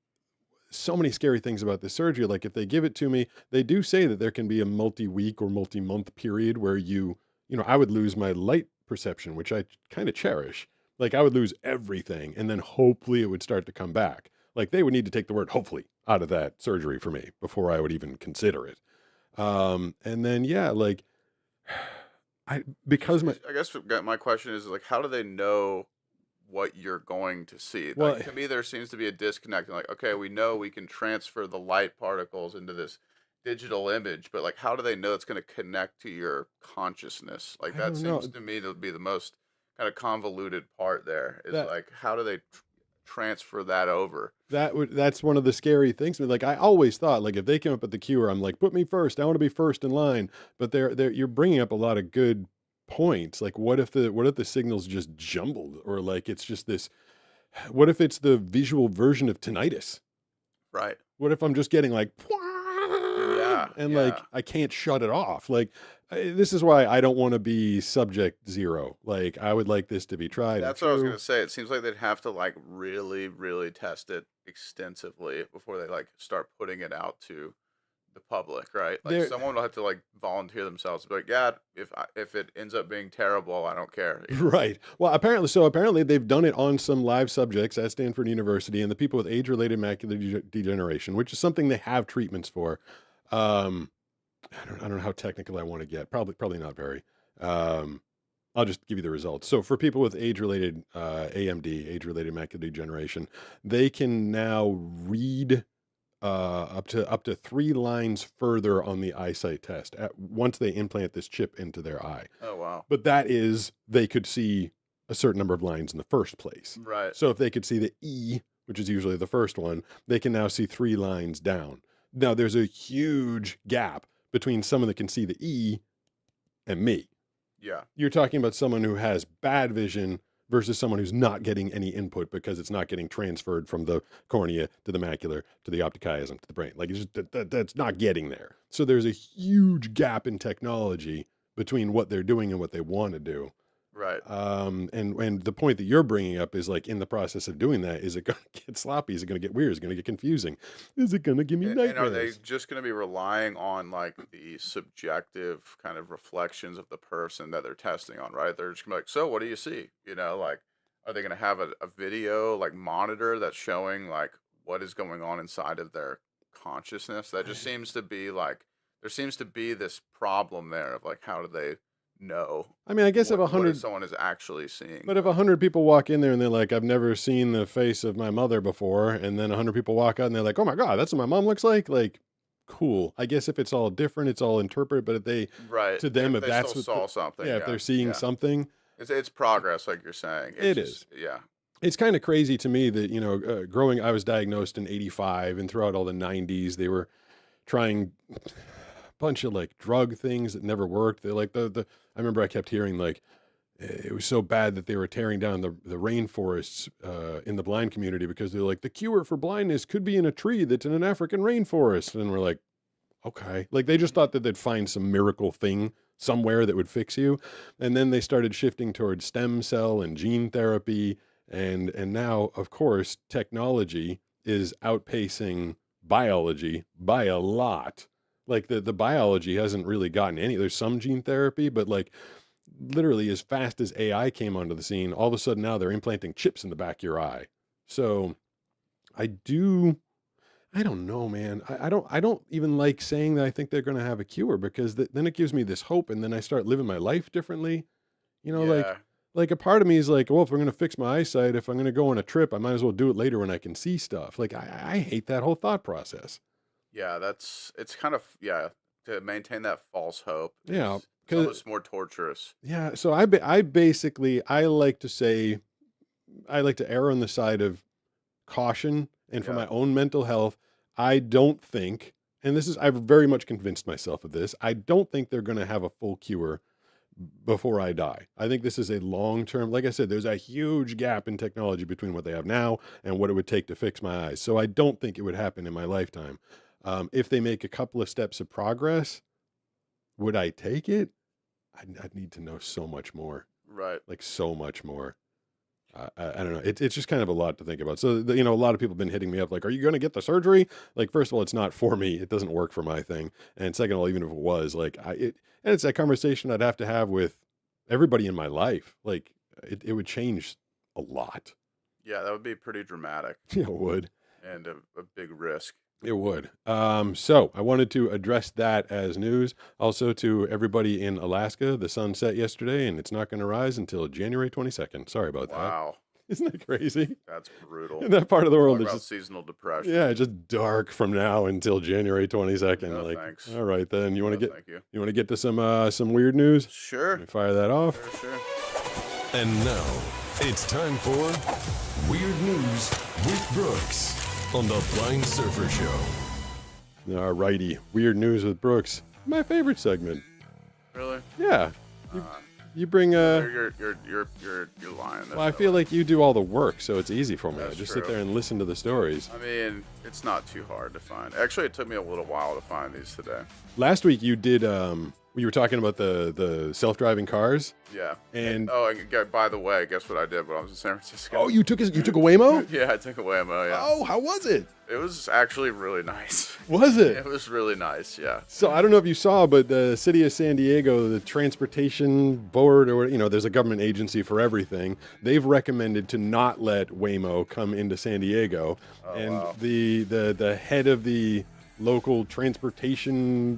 so many scary things about this surgery. Like, if they give it to me, they do say that there can be a multi-week or multi-month period where I would lose my light perception, which I kind of cherish. Like, I would lose everything, and then hopefully it would start to come back. Like, they would need to take the word hopefully out of that surgery for me before I would even consider it. And then, yeah, like, because my, I guess my question is like, how do they know what you're going to see? well, Like to me, there seems to be a disconnect. Like, okay, we know we can transfer the light particles into this digital image, but like, how do they know it's going to connect to your consciousness? Like I that don't know. seems to me to be the most kind of convoluted part. There is That like, how do they transfer that over? that's one of the scary things. Like, I always thought, like, if they came up with the cure, I'm like, put me first. I want to be first in line. But you're bringing up a lot of good points. Like, what if the signals just jumbled, or like it's just this? What if it's the visual version of tinnitus? Right. What if I'm just getting like, Yeah. and like Yeah. I can't shut it off? Like, this is why I don't want to be subject zero. Like, I would like this to be tried and That's what I was true. gonna say. It seems like they'd have to like really, really test it extensively before they like start putting it out to the public, right? Like There, someone will have to like volunteer themselves to be like, yeah, if it ends up being terrible, I don't care. right. Well, apparently they've done it on some live subjects at Stanford University, and the people with age-related macular degeneration, which is something they have treatments for. Um, I don't know how technical I want to get. Probably not very. Um, I'll just give you the results. So for people with age-related AMD, age-related macular degeneration, they can now read up to 3 lines further on the eyesight test once they implant this chip into their eye. Oh wow. But that is, they could see a certain number of lines in the first place. Right. So if they could see the E, which is usually the first one, they can now see 3 lines down. Now there's a huge gap between someone that can see the E and me. Yeah. You're talking about someone who has bad vision versus someone who's not getting any input because it's not getting transferred from the cornea to the macular to the optic chiasm to the brain. Like, it's just, that's not getting there. So there's a huge gap in technology between what they're doing and what they want to do. Right. And the point that you're bringing up is, like, in the process of doing that, is it going to get sloppy? Is it going to get weird? Is it going to get confusing? Is it going to give me And are they nightmares? just going to be relying on like the subjective kind of reflections of the person that they're testing on, right? They're just gonna be like, so what do you see? Like, are they going to have a video like monitor that's showing like what is going on inside of their consciousness? That just seems to be like, there seems to be this problem there of like, how do they know I mean, I guess if what 100, someone is actually seeing? but if 100 people walk in there and they're like, I've never seen the face of my mother before, and then 100 people walk out and they're like, oh my God, that's what my mom looks like, cool. I guess if it's all different, it's all interpreted, but if Right. to them, if They that's still what, saw something. yeah, if Yeah. they're seeing Yeah. something, It's progress, like you're saying. it It's is. just, yeah. It's kind of crazy to me that, growing, I was diagnosed in 85, and throughout all the 90s, they were trying a bunch of like drug things that never worked. They like I remember I kept hearing like, it was so bad that they were tearing down the rainforests in the blind community because they're like, the cure for blindness could be in a tree that's in an African rainforest. And we're like, okay. Like, they just thought that they'd find some miracle thing somewhere that would fix you. And then they started shifting towards stem cell and gene therapy. And now, of course, technology is outpacing biology by a lot. Like, the biology hasn't really gotten any. There's some gene therapy, but like, literally as fast as AI came onto the scene, all of a sudden now they're implanting chips in the back of your eye. So I do I don't know, man. I don't even like saying that I think they're going to have a cure because then it gives me this hope, and then I start living my life differently. You know, Yeah, like a part of me is like, well, if I'm going to fix my eyesight, if I'm going to go on a trip, I might as well do it later when I can see stuff. Like I hate that whole thought process. yeah, it's kind of yeah, to maintain that false hope Yeah, is it's because almost more torturous. yeah. So I basically I like to say I like to err on the side of caution, and for Yeah, my own mental health, I don't think, and this is I've very much convinced myself of this. I don't think they're going to have a full cure before I die. I think this is a long term. Like I said, there's a huge gap in technology between what they have now and what it would take to fix my eyes. So I don't think it would happen in my lifetime. If they make a couple of steps of progress, would I take it? I'd need to know so much more, right. like so much more. I don't know. It's just kind of a lot to think about. So, a lot of people have been hitting me up like, are you going to get the surgery? Like, first of all, it's not for me. It doesn't work for my thing. And second of all, even if it was, like, and it's that conversation I'd have to have with everybody in my life. Like, it would change a lot. Yeah, that would be pretty dramatic It would. and a big risk. It would. So I wanted to address that as news. Also, to everybody in Alaska, the sun set yesterday and it's not going to rise until January 22nd. Sorry about that. Wow, Isn't that crazy? that's brutal. In that part of the world, Talk it's about just seasonal depression. yeah, just dark from now until January 22nd. No Like, thanks. all right, then you want No, to get thank you. you want to get to some weird news? Let Sure, me fire that off. sure. And now, it's time for Weird News with Brooks on the Blind Surfer Show. All righty, weird news with Brooks. My favorite segment. Really? Yeah, Uh, you bring you're lying. Well, I feel like you do all the work, so it's easy for me. I That's just sit true. there and listen to the stories. I mean, it's not too hard to find. Actually, it took me a little while to find these today. Last week you did. You were talking about the self-driving cars, Yeah. and Oh, and by the way, guess what I did when I was in San Francisco? oh, you took a Waymo. Yeah, I took a Waymo. Yeah. Oh, how was it? It was actually really nice. Was it? It was really nice. Yeah. So I don't know if you saw, but the city of San Diego, the transportation board, or there's a government agency for everything. They've recommended to not let Waymo come into San Diego, and wow. the head of the local transportation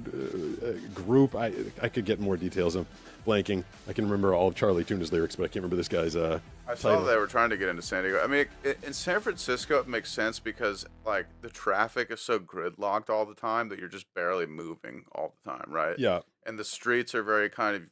group. I could get more details. I'm blanking. I can remember all of Charlie Tuna's lyrics, but I can't remember this guy's I saw title. they were trying to get into San Diego. I mean, in San Francisco, it makes sense because like the traffic is so gridlocked all the time that you're just barely moving all the time, right? Yeah, And the streets are very kind of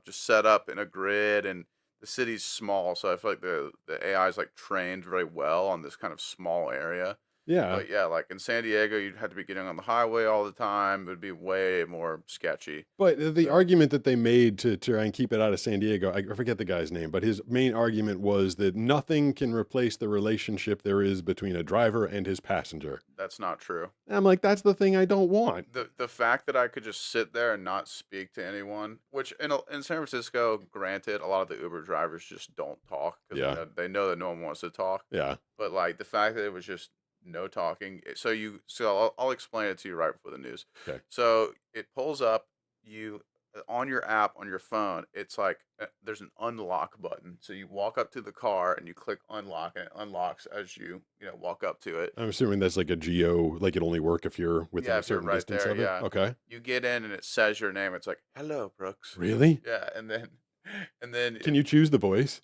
just set up in a grid, and the city's small, so I feel like the AI is like trained very well on this kind of small area. yeah. But yeah, like in San Diego, you'd have to be getting on the highway all the time. It would be way more sketchy. But the So argument that they made to try and keep it out of San Diego, I forget the guy's name, but his main argument was that nothing can replace the relationship there is between a driver and his passenger. that's not true. And I'm like, that's the thing I don't want. The fact that I could just sit there and not speak to anyone, which in San Francisco, granted, a lot of the Uber drivers just don't talk because Yeah, they know that no one wants to talk. yeah. But like the fact that it was just no talking. So I'll explain it to you right before the news. Okay. So it pulls up you on your app on your phone. It's like there's an unlock button. So you walk up to the car and you click unlock, and it unlocks as you walk up to it. I'm assuming that's like a geo, like it only work if you're within Yeah, a if you're certain right distance there. of it. Yeah, Okay. you get in and it says your name. It's like hello, Brooks. Really? Yeah, and then Can you choose the voice?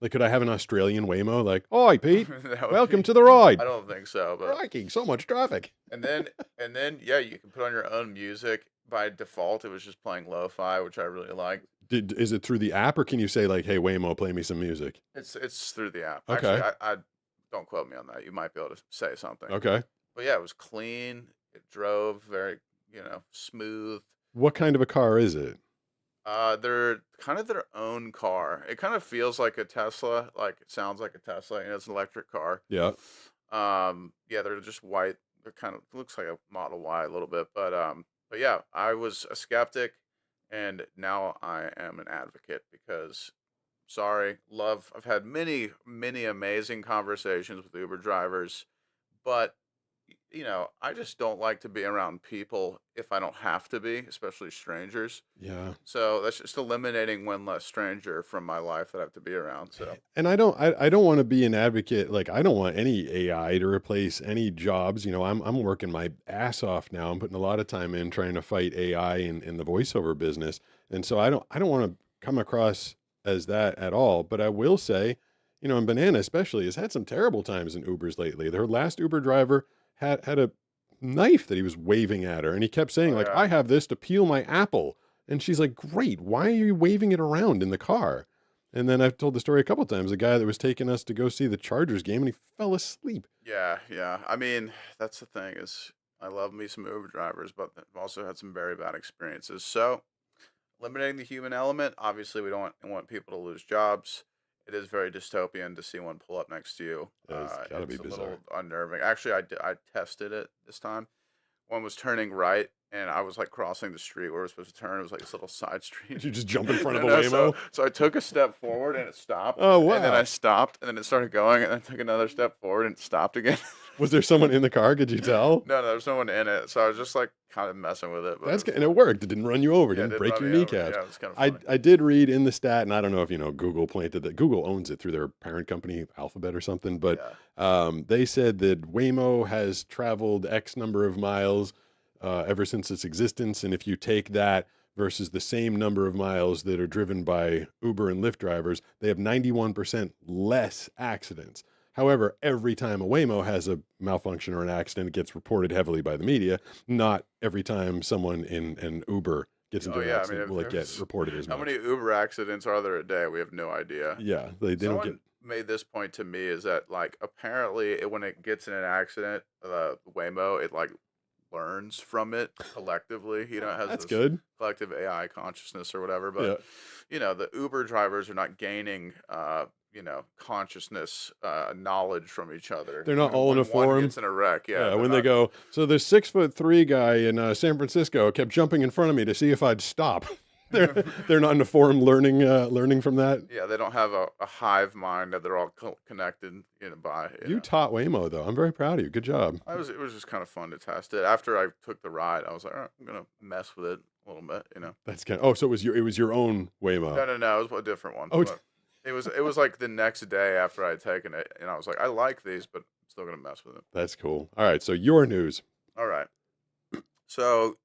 Like, could I have an Australian Waymo? Like, oi, Pete, that would welcome be. to the ride. I don't think so, but Crikey, so much traffic. and then yeah, you can put on your own music. By default, it was just playing lo-fi, which I really like. Is it through the app, or can you say like, hey, Waymo, play me some music? It's through the app. Okay. Actually, I don't quote me on that. You might be able to say something. Okay. But yeah, it was clean. It drove very, smooth. What kind of a car is it? They're kind of their own car. It kind of feels like a Tesla. Like it sounds like a Tesla, and it's an electric car. Yeah. Yeah, they're just white. They're kind of looks like a Model Y a little bit, but yeah, I was a skeptic, and now I am an advocate because, sorry, love. I've had many, many amazing conversations with Uber drivers, but I just don't like to be around people if I don't have to be, especially strangers. Yeah. So that's just eliminating one less stranger from my life that I have to be around. So And I don't want to be an advocate. Like, I don't want any AI to replace any jobs. I'm working my ass off now. I'm putting a lot of time in trying to fight AI in the voiceover business. And so I don't want to come across as that at all. But I will say, and Banana especially has had some terrible times in Ubers lately. Her last Uber driver had a knife that he was waving at her, and he kept saying, oh like, yeah, I have this to peel my apple. And she's like, great, why are you waving it around in the car? And then I've told the story a couple times. The guy that was taking us to go see the Chargers game, and he fell asleep. yeah. I mean, that's the thing is I love me some Uber drivers, but I've also had some very bad experiences. So eliminating the human element, obviously we don't want people to lose jobs. It is very dystopian to see one pull up next to you. Yeah, it's gotta be It's a bizarre. little unnerving. Actually, I tested it this time. One was turning right, and I was like crossing the street where we're supposed to turn. It was like this little side street. Did you just jump in front of a No, Waymo? so I took a step forward and it stopped. Oh, And then wow. I stopped, and then it started going, and I took another step forward and it stopped again. Was there someone in the car? Could you tell? No, there was no one in it, so I was just like kind of messing with it. But That's it good. was And it fun. worked. It didn't run you over. It Yeah, didn't it break run your me over. kneecaps. Yeah, it was kind of I, funny. I did read in the stat, and I don't know if Google planted that. Google owns it through their parent company, Alphabet or something. But Yeah. they said that Waymo has traveled X number of miles ever since its existence, and if you take that versus the same number of miles that are driven by Uber and Lyft drivers, they have 91% less accidents. However, every time a Waymo has a malfunction or an accident, it gets reported heavily by the media. Not every time someone in an Uber gets into Oh an yeah, I mean, accident will it get reported as how much. many Uber accidents are there a day? We have no idea. Yeah, they don't Someone get. made this point to me is that like apparently when it gets in an accident, Waymo it like learns from it collectively. It has That's this good. collective AI consciousness or whatever. Yeah. But the Uber drivers are not gaining consciousness knowledge from each other. They're not all in when a forum. One gets in a wreck. Yeah, Yeah, they're when they not- go, so the 6'3" guy in San Francisco kept jumping in front of me to see if I'd stop. they're not in a forum learning from that. Yeah, they don't have a hive mind that they're all connected, by. You know. taught Waymo though. I'm very proud of you. Good job. It was just kind of fun to test it. After I took the ride, I was like, all right, I'm gonna mess with it a little bit. That's kind of. Oh, so it was your own Waymo. No, it was a different one. Oh, but it was like the next day after I had taken it, and I was like, I like these, but I'm still gonna mess with it. That's cool. All right, so your news. All right. So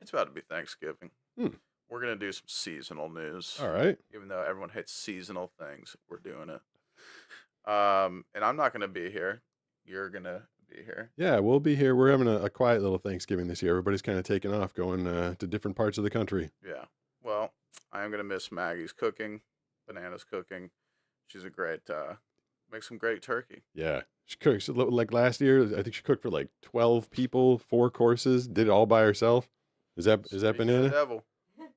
it's about to be Thanksgiving. Hmm. We're gonna do some seasonal news. All right. Even though everyone hates seasonal things, we're doing it. And I'm not gonna be here. You're gonna be here. Yeah, we'll be here. We're having a quiet little Thanksgiving this year. Everybody's kind of taking off, going to different parts of the country. Yeah. Well, I am gonna miss Maggie's cooking, Banana's cooking. She's a great makes some great turkey. Yeah, she cooks like last year. I think she cooked for like 12 people, 4 courses. Did it all by herself. Is that Speaking of the Banana? devil.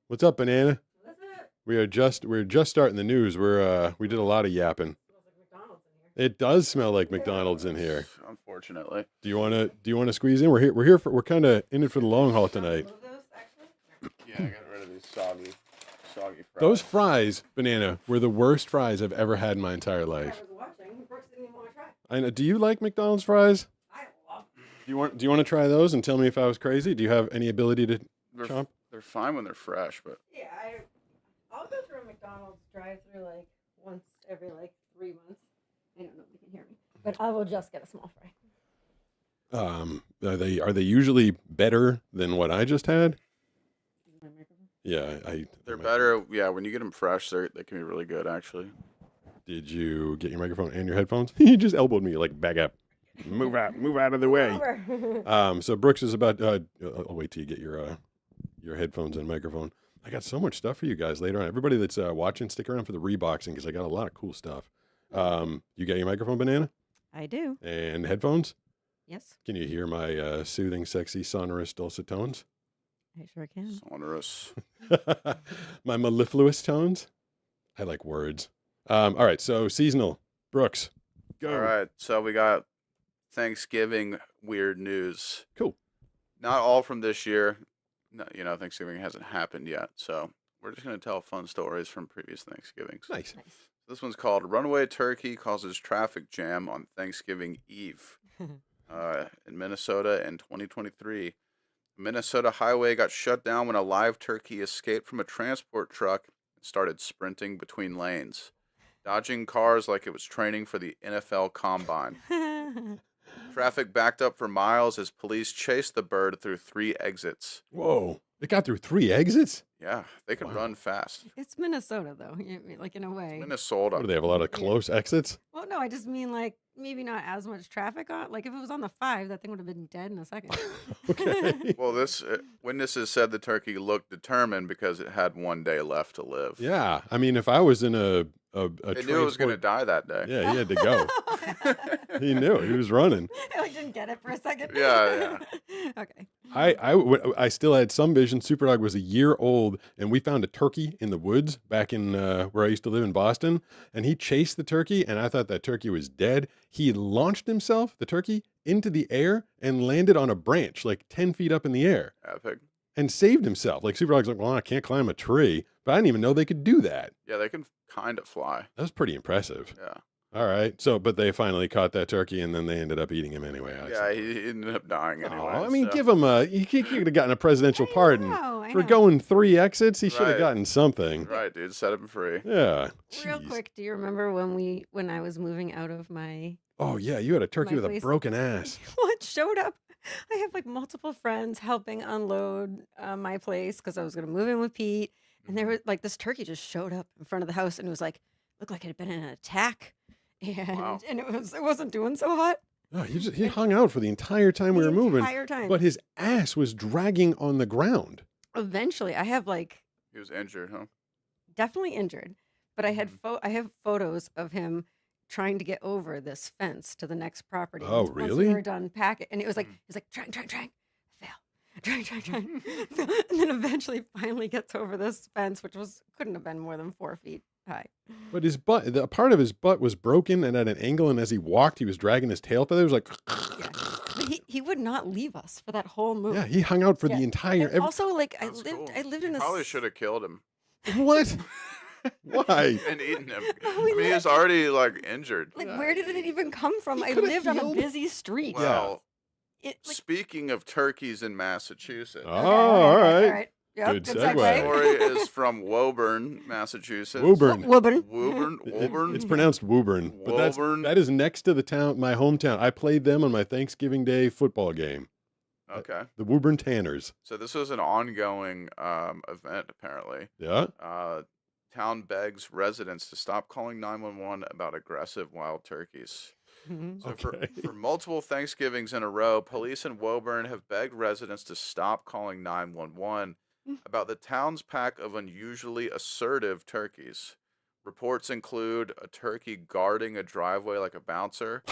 What's up, Banana? What's it? We're just starting the news. We did a lot of yapping. Smells like McDonald's in here. It does smell like McDonald's in here. Unfortunately. Do you want to squeeze in? We're kind of in it for the long haul tonight. Move those, actually? Yeah, I got rid of these soggy fries. Those fries, Banana, were the worst fries I've ever had in my entire I life. was watching. Brooks didn't even want to try. I know. Do you like McDonald's fries? I love Do you want to try those and tell me if I was crazy? Do you have any ability to they're, chomp? they're fine when they're fresh, but Yeah, I'll go through a McDonald's drive-through like once every like 3 months. I don't know if you can hear me, but I will just get a small fry. Are they usually better than what I just had? Is my microphone? Yeah, they're better. Yeah, when you get them fresh, they can be really good, actually. Did you get your microphone and your headphones? You just elbowed me like back up. Move out of the way. Over. So Brooks is about. I'll wait till you get your headphones and microphone. I got so much stuff for you guys later on. Everybody that's watching, stick around for the reboxing because I got a lot of cool stuff. You got your microphone, Banana, I do. and headphones. Yes, Can you hear my soothing, sexy, sonorous, dulcet tones? I sure can. Sonorous. My mellifluous tones. I like words. All right, so seasonal. Brooks, go. All right, so we got Thanksgiving weird news. Cool. Not all from this year. No, Thanksgiving hasn't happened yet, so we're just gonna tell fun stories from previous Thanksgivings. Nice. This one's called "Runaway Turkey Causes Traffic Jam on Thanksgiving Eve." In Minnesota in 2023. Minnesota highway got shut down when a live turkey escaped from a transport truck and started sprinting between lanes, dodging cars like it was training for the NFL Combine. Traffic backed up for miles as police chased the bird through 3 exits. Whoa. It got through 3 exits? Yeah, they could run fast. It's Minnesota, though, like in a way. Minnesota. What, do they have a lot of close exits? Well, no, I just mean like maybe not as much traffic on. Like if it was on the 5, that thing would have been dead in a second. Okay. Well, witnesses said the turkey looked determined because it had 1 day left to live. Yeah. I mean, if I was in a They knew it was going to die that day. Yeah, he had to go. He knew. He was running. I like, didn't get it for a second. Yeah. Okay. I still had some vision. Superdog was a year old, and we found a turkey in the woods back in where I used to live in Boston, and he chased the turkey, and I thought that turkey was dead. He launched himself, the turkey, into the air and landed on a branch like 10 feet up in the air Epic. and saved himself. Like Superdog's like, well, I can't climb a tree, but I didn't even know they could do that. Yeah, they can kind of fly. That was pretty impressive. Yeah. All right. So, but they finally caught that turkey, and then they ended up eating him anyway. Yeah, he ended up dying anyway. Oh, I mean, so. give him he could have gotten a presidential pardon. I For know. going 3 exits, he should have Right. gotten something. Right, dude. Set him free. Yeah. Real Jeez. quick, do you remember when I was moving out of my Oh, yeah. You had a turkey My with a place- broken ass. well, it showed up. I have like multiple friends helping unload my place because I was going to move in with Pete. And there was like this turkey just showed up in front of the house and it was like, looked like it had been in an attack. And, Wow. and it wasn't doing so hot Oh, he hung out for the entire time we the were moving, entire time. but his ass was dragging on the ground. Eventually, I have like He was injured, huh? definitely injured, but I had I have photos of him trying to get over this fence to the next property. Oh, Once we really? were done packing, and it was like he was like trying, fail, trying, fail. And then eventually finally gets over this fence, which couldn't have been more than 4 feet high. But his butt, a part of his butt was broken and at an angle, and as he walked, he was dragging his tail feathers like. Yeah. But he would not leave us for that whole move. Yeah, he hung out for Yeah. the entire. And also, like That's cool. I lived in this. Probably should have killed him What? Why? and eaten him. Oh, I mean, he was already like injured. Like, where did it even come from? He I coulda lived on a healed. busy street. Well, It, like, speaking of turkeys in Massachusetts, Oh, all right. Yep, Good the segue. story is from Woburn, Massachusetts. Woburn. Woburn. Woburn. It's pronounced Woburn, but Woburn. that is next to the town, my hometown. I played them on my Thanksgiving Day football game. Okay. The Woburn Tanners. So this was an ongoing event, apparently. Yeah. Town begs residents to stop calling 911 about aggressive wild turkeys. Mhm. So Okay. for multiple Thanksgivings in a row, police in Woburn have begged residents to stop calling 911 about the town's pack of unusually assertive turkeys. Reports include a turkey guarding a driveway like a bouncer,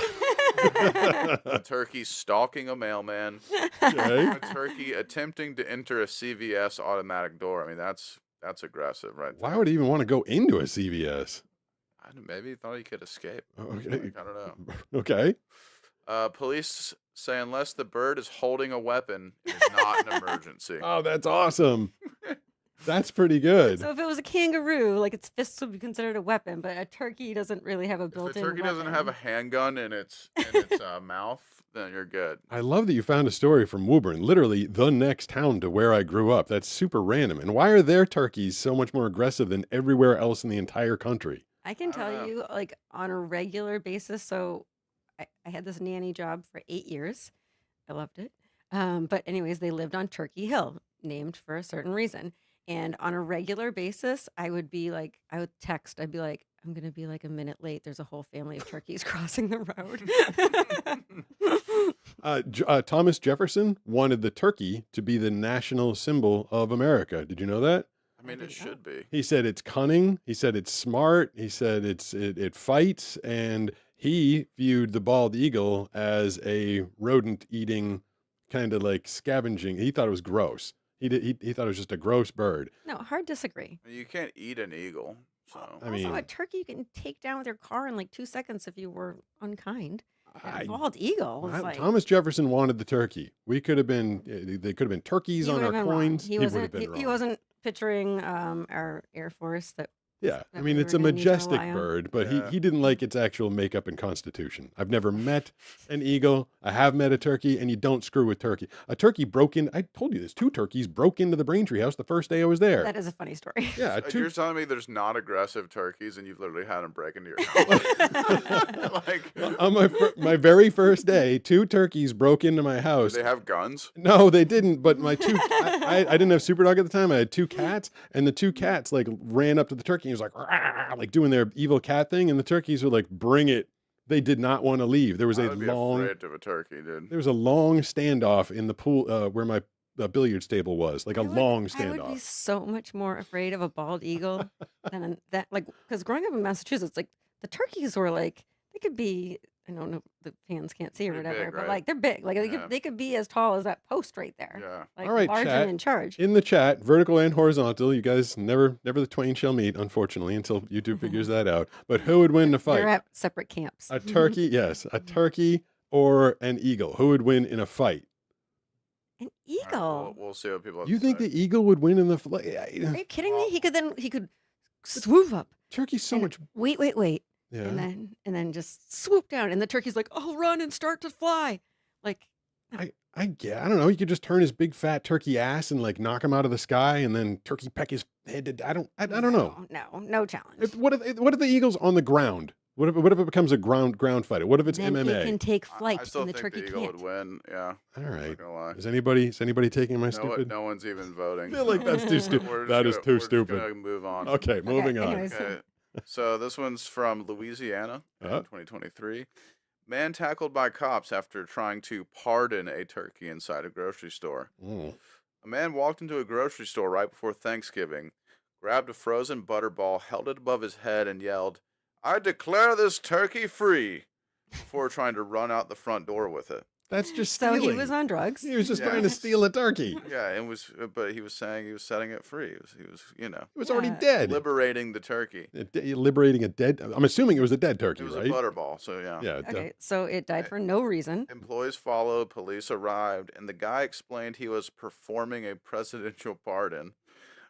a turkey stalking a mailman, Okay. a turkey attempting to enter a CVS automatic door. I mean, that's aggressive, right? Why would he even want to go into a CVS? I don't know, maybe he thought he could escape. Okay. Like, I don't know. Okay. Police say unless the bird is holding a weapon, it is not an emergency. Oh, that's awesome. That's pretty good. So if it was a kangaroo, like its fists would be considered a weapon, but a turkey doesn't really have a If a built-in turkey doesn't have a weapon. handgun in its mouth, then you're good. I love that you found a story from Woburn, literally the next town to where I grew up. That's super random. And why are their turkeys so much more aggressive than everywhere else in the entire country? I can I don't tell know. you, like on a regular basis. So I had this nanny job for 8 years. I loved it. But anyways, they lived on Turkey Hill, named for a certain reason. And on a regular basis, I would text. I'd be like, I'm gonna be like a minute late. There's a whole family of turkeys crossing the road. Thomas Jefferson wanted the turkey to be the national symbol of America. Did you know that? I mean, it should be. He said it's cunning. He said it's smart. He said it fights, and he viewed the bald eagle as a rodent-eating, kind of like scavenging. He thought it was gross. He thought it was just a gross bird. No, hard disagree. You can't eat an eagle, so I mean, Also, a turkey you can take down with your car in like 2 seconds if you were unkind. I- A bald eagle was I- like Thomas Jefferson wanted the turkey. We could have been. They could have been turkeys he on would our have been wrong. coins. He would wasn't. have been He wrong. wasn't picturing our Air Force that Yeah, I that mean we it's were a gonna need to majestic rely on. bird, but Yeah. he didn't like its actual makeup and constitution. I've never met an eagle. I have met a turkey, and you don't screw with turkey. A turkey broke in. I told you this. 2 turkeys broke into the Braintree house the first day I was there. That is a funny story. Yeah, You're 2. telling me there's not aggressive turkeys, and you've literally had them break into your house? Like, On my very first day, 2 turkeys broke into my do house. they have guns? No, they didn't. But my 2, I didn't have Super Dog at the time. I had 2 cats, and the 2 cats like ran up to the turkey. And he was like, "Rah," like doing their evil cat thing, and the turkeys were like, "Bring it!" They did not want to leave. There was I a would be long, afraid of a turkey, dude. there was a long standoff in the pool where my billiards table was, like a long I would be standoff. so much more afraid of a bald eagle than that. Like, because growing up in Massachusetts, like the turkeys were like they could be. I don't know, the fans can't see or Pretty whatever, big, but right? like they're big. Like Yeah. they could be as tall as that post right there. Yeah. Like All right, large chat. and in charge. In the chat, vertical and horizontal, you guys never the twain shall meet, unfortunately, until YouTube figures that out. But who would win the They're fight? at separate camps. A turkey, yes, a turkey or an eagle. Who would win in a fight? An All right, eagle. we'll see what people have You to think say. the eagle would win in the fight? Are you kidding me? He could swoop up. Turkey's so and much. Wait. Yeah. And then just swoop down, and the turkey's like, "I'll run and start to fly." Like, I don't know. You could just turn his big fat turkey ass and like knock him out of the sky, and then turkey peck his head. I don't know. No challenge. What if the eagle's on the ground? What if it becomes a ground fighter? What if it's Then MMA? it can take I flight, still and the think turkey the eagle can't. would win. Yeah. All I'm right. not gonna lie. Is anybody taking my stupid? No one's even voting. I feel like that's too stupid. We're just That is gonna- too we're just stupid. gonna move on. Okay, moving on. anyways. Okay. So this one's from Louisiana in 2023. Man tackled by cops after trying to pardon a turkey inside a grocery store. Mm. A man walked into a grocery store right before Thanksgiving, grabbed a frozen butterball, held it above his head, and yelled, "I declare this turkey free," before trying to run out the front door with it. That's just So stealing. he was on drugs. He was just Yeah. trying to steal a turkey. Yeah, but he was saying he was setting it free. He was, It was already Yeah. dead. liberating the turkey. Liberating a dead. I'm assuming it was a dead turkey, It was right? a butterball, so yeah. Yeah. Okay, so it died for no reason. Employees followed, police arrived, and the guy explained he was performing a presidential pardon.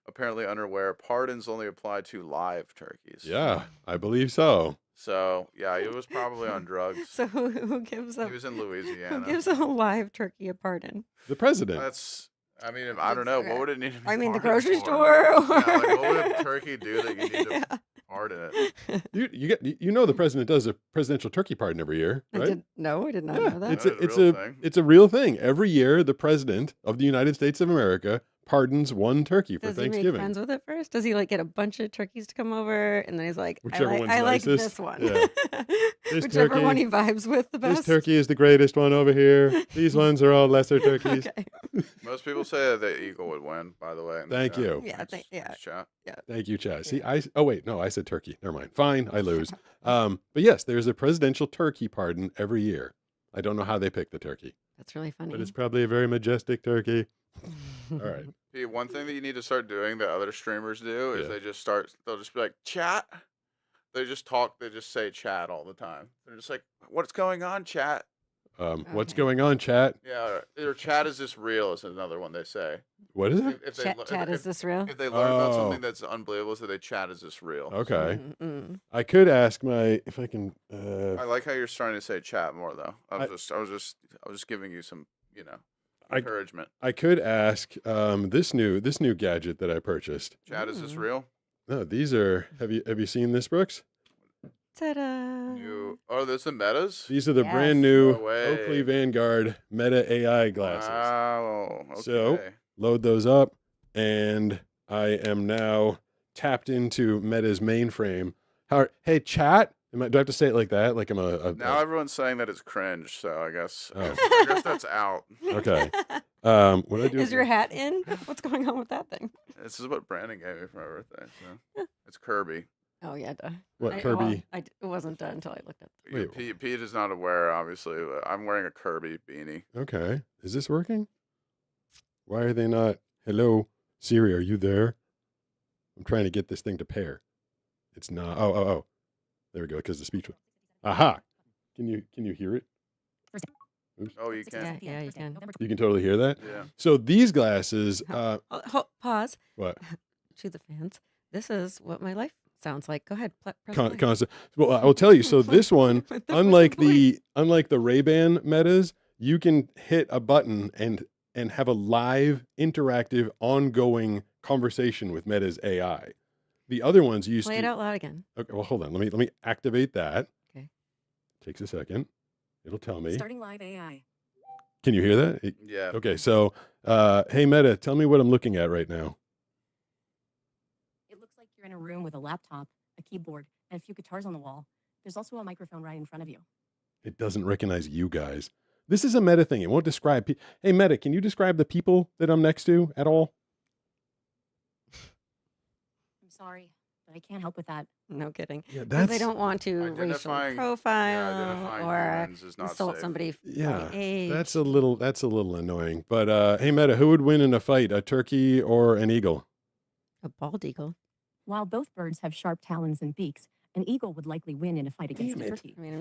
Apparently unaware, pardons only apply to live turkeys. Yeah, I believe so. So, yeah, he was probably on drugs. So who gives He a was in who Louisiana. gives a live turkey a pardon? The president. I mean, I don't know. What would it need to be I mean, the pardoned grocery for? store. Yeah, like, what would a turkey do that you need to pardon it? You know the president does a presidential turkey pardon every year, I right? did know that. It's That a, is it's a real a thing. it's a real thing. Every year, the president of the United States of America pardons one turkey for Does he make Thanksgiving. friends with it first? Does he like get a bunch of turkeys to come over, and then he's like, Whichever one's I like nicest. this one. Yeah. This Whichever turkey- one he vibes with the best. This turkey is the greatest one over here. These ones are all lesser turkeys. Okay. Most people say that the eagle would win, by the way. in the Thank chat. you. Yeah, Nice- yeah. nice chat. Thank you, Chad. See, oh wait, no, I said turkey. Never mind. Fine, I lose. But yes, there's a presidential turkey pardon every year. I don't know how they pick the turkey, That's really funny. but it's probably a very majestic turkey. All right. Pete, one thing that you need to start doing that other streamers do is Yeah. they'll just be like, chat. They just say chat all the time. They're just like, what's going on, chat? What's Okay. going on, chat? Yeah, or chat is this real is another one they say. What is it? If they Chat, le- chat, is if, this real? if they learn about Oh. something that's unbelievable, so they chat is this real. Okay. Mm. I could ask if I can. I like how you're starting to say chat more though. I I- was just giving you some, I- encouragement. I could ask this new gadget that I purchased. Chat is this Mm. real? No, these are. Have you seen this, Brooks? Ta-da! There's the metas. These are the Yes. brand new No way. Oakley Vanguard Meta AI glasses. Wow. Okay. So- Load those up, and I am now tapped into Meta's mainframe. Hey, chat. Do I have to say it like that? Like I'm now everyone's saying that it's cringe, so I guess Oh. I guess that's out. Okay. What I do Is your hat in? What's going on with that thing? This is what Brandon gave me for my birthday. So it's Kirby. Oh yeah, duh. What, Kirby? It wasn't done until I looked at. Wait. Pete is not aware, obviously. But I'm wearing a Kirby beanie. Okay. Is this working? Why are they not? Hello, Siri, are you there? I'm trying to get this thing to pair. It's not. Oh. There we go. Because the speech. Aha. Can you hear it? Oops. Oh, you can. Yeah, you can. You can totally hear that. Yeah. So these glasses. Pause. What? To the fans. This is what my life sounds like. Go ahead, press play. Constant. Well, I will tell you. So this one, With the unlike voice. the Ray-Ban metas, you can hit a button and have a live, interactive, ongoing conversation with Meta's AI. The other ones used Play it to. out loud again. Okay, well, hold on. Let me activate that. Okay. Takes a second. It'll tell me. Starting live AI. Can you hear that? Yeah. Okay, so hey Meta, tell me what I'm looking at right now. It looks like you're in a room with a laptop, a keyboard, and a few guitars on the wall. There's also a microphone right in front of you. It doesn't recognize you guys. This is a Meta thing. It won't describe. Hey Meta, can you describe the people that I'm next to at all? I'm sorry, but I can't help with that. No kidding. Yeah, Because they don't want to racially Identifying profile or humans is not insult safe. somebody Yeah, by age. that's a little annoying. But hey Meta, who would win in a fight, a turkey or an eagle? A bald eagle. While both birds have sharp talons and beaks, an eagle would likely win in a fight against Damn a it. turkey. I mean,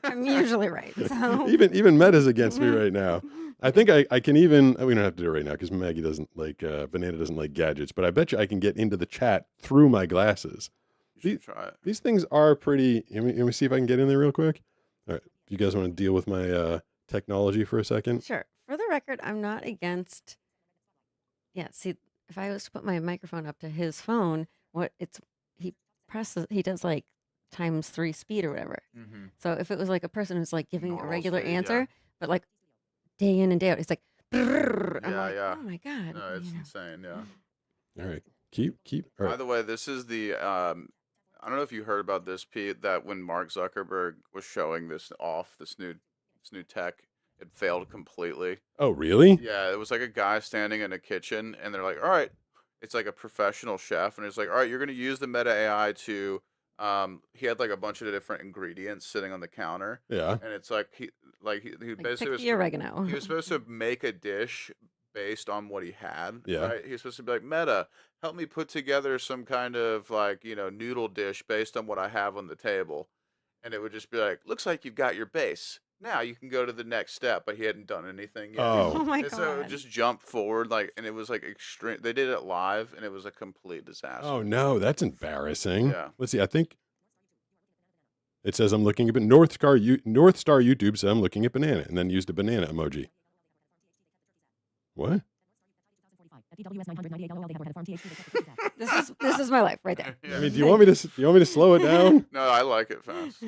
I'm usually right. So Even Meta's against me right now. I think I can even. We don't have to do it right now because Maggie doesn't like Banana doesn't like gadgets. But I bet you I can get into the chat through my glasses. You should try it. These things are pretty. Let me see if I can get in there real quick. All right, you guys want to deal with my technology for a second? Sure. For the record, I'm not against. Yeah. See, if I was to put my microphone up to his phone, he does like ×3 speed or whatever. Mm-hmm. So if it was like a person who's like giving a Normal regular speed, yeah. answer, but like day in and day out, it's like, brrr, I'm Yeah, like, yeah. oh my god. No, it's you know. insane. Yeah. All right, keep. All By right. the way, this is the. I don't know if you heard about this, Pete. That when Mark Zuckerberg was showing this new tech, it failed completely. Oh, really? Yeah, it was like a guy standing in a kitchen, and they're like, "All right," it's like a professional chef, and it's like, "All right, you're gonna use the Meta AI to." He had like a bunch of different ingredients sitting on the counter, Yeah. and it's like he Like basically pick was the oregano. he was supposed to make a dish based on what he had. Yeah. Right? He was supposed to be like, Meta, help me put together some kind of like, noodle dish based on what I have on the table. And it would just be like, looks like you've got your base. Now you can go to the next step, but he hadn't done anything yet. Oh. Oh my And so it god. just jumped forward, like, and it was like extreme. They did it live, and it was a complete disaster. Oh no, that's embarrassing. Yeah. Let's see. I think it says I'm looking at North Star YouTube said I'm looking at banana and then used a banana emoji. What? This is my life right there. Yeah. I mean, do you want me to slow it down? No, I like it fast.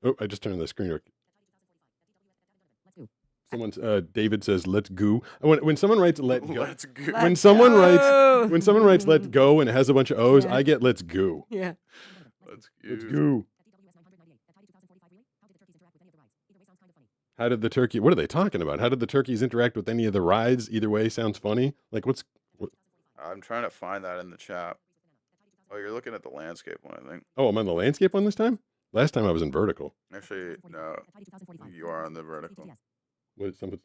Oh, I just turned the screen. Someone's David says let's go. When someone writes let go. Let's go. When someone go. writes let's go and it has a bunch of O's, Yeah. I get let's go. Yeah. Let's go. How did the turkey? What are they talking about? How did the turkeys interact with any of the rides? Either way, sounds funny. Like what? I'm trying to find that in the chat. Oh, you're looking at the landscape one, I think. Oh, I'm on the landscape one this time. Last time I was in vertical. Actually, no, you are on the vertical. What is something?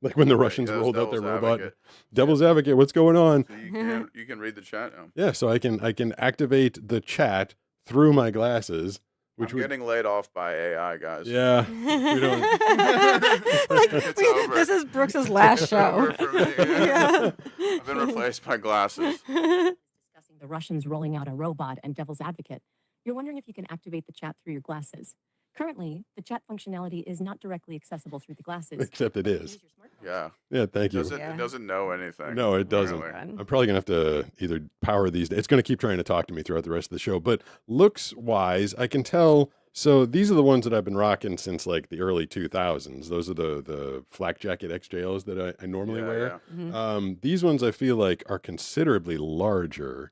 Like when the Right, Russians yeah, rolled out their Devil's robot. Advocate. Devil's advocate. What's going on? So you can read the chat now. Yeah, so I can activate the chat through my glasses, which I'm would. getting laid off by AI, guys. Yeah. We don't. It's over. This is Brooks's last It's show. over for me. Yeah. I've been replaced by glasses. Discussing the Russians rolling out a robot and Devil's Advocate. You're wondering if you can activate the chat through your glasses. Currently, the chat functionality is not directly accessible through the glasses. Except it is. Use your smartphone. Yeah. Yeah, thank you. It Yeah. doesn't know anything. No, it doesn't. apparently. I'm probably gonna have to either power these. It's gonna keep trying to talk to me throughout the rest of the show. But looks wise, I can tell. So these are the ones that I've been rocking since like the early 2000s. Those are the flak jacket XJOs that I normally Yeah, wear. yeah. Mhm. These ones I feel like are considerably larger.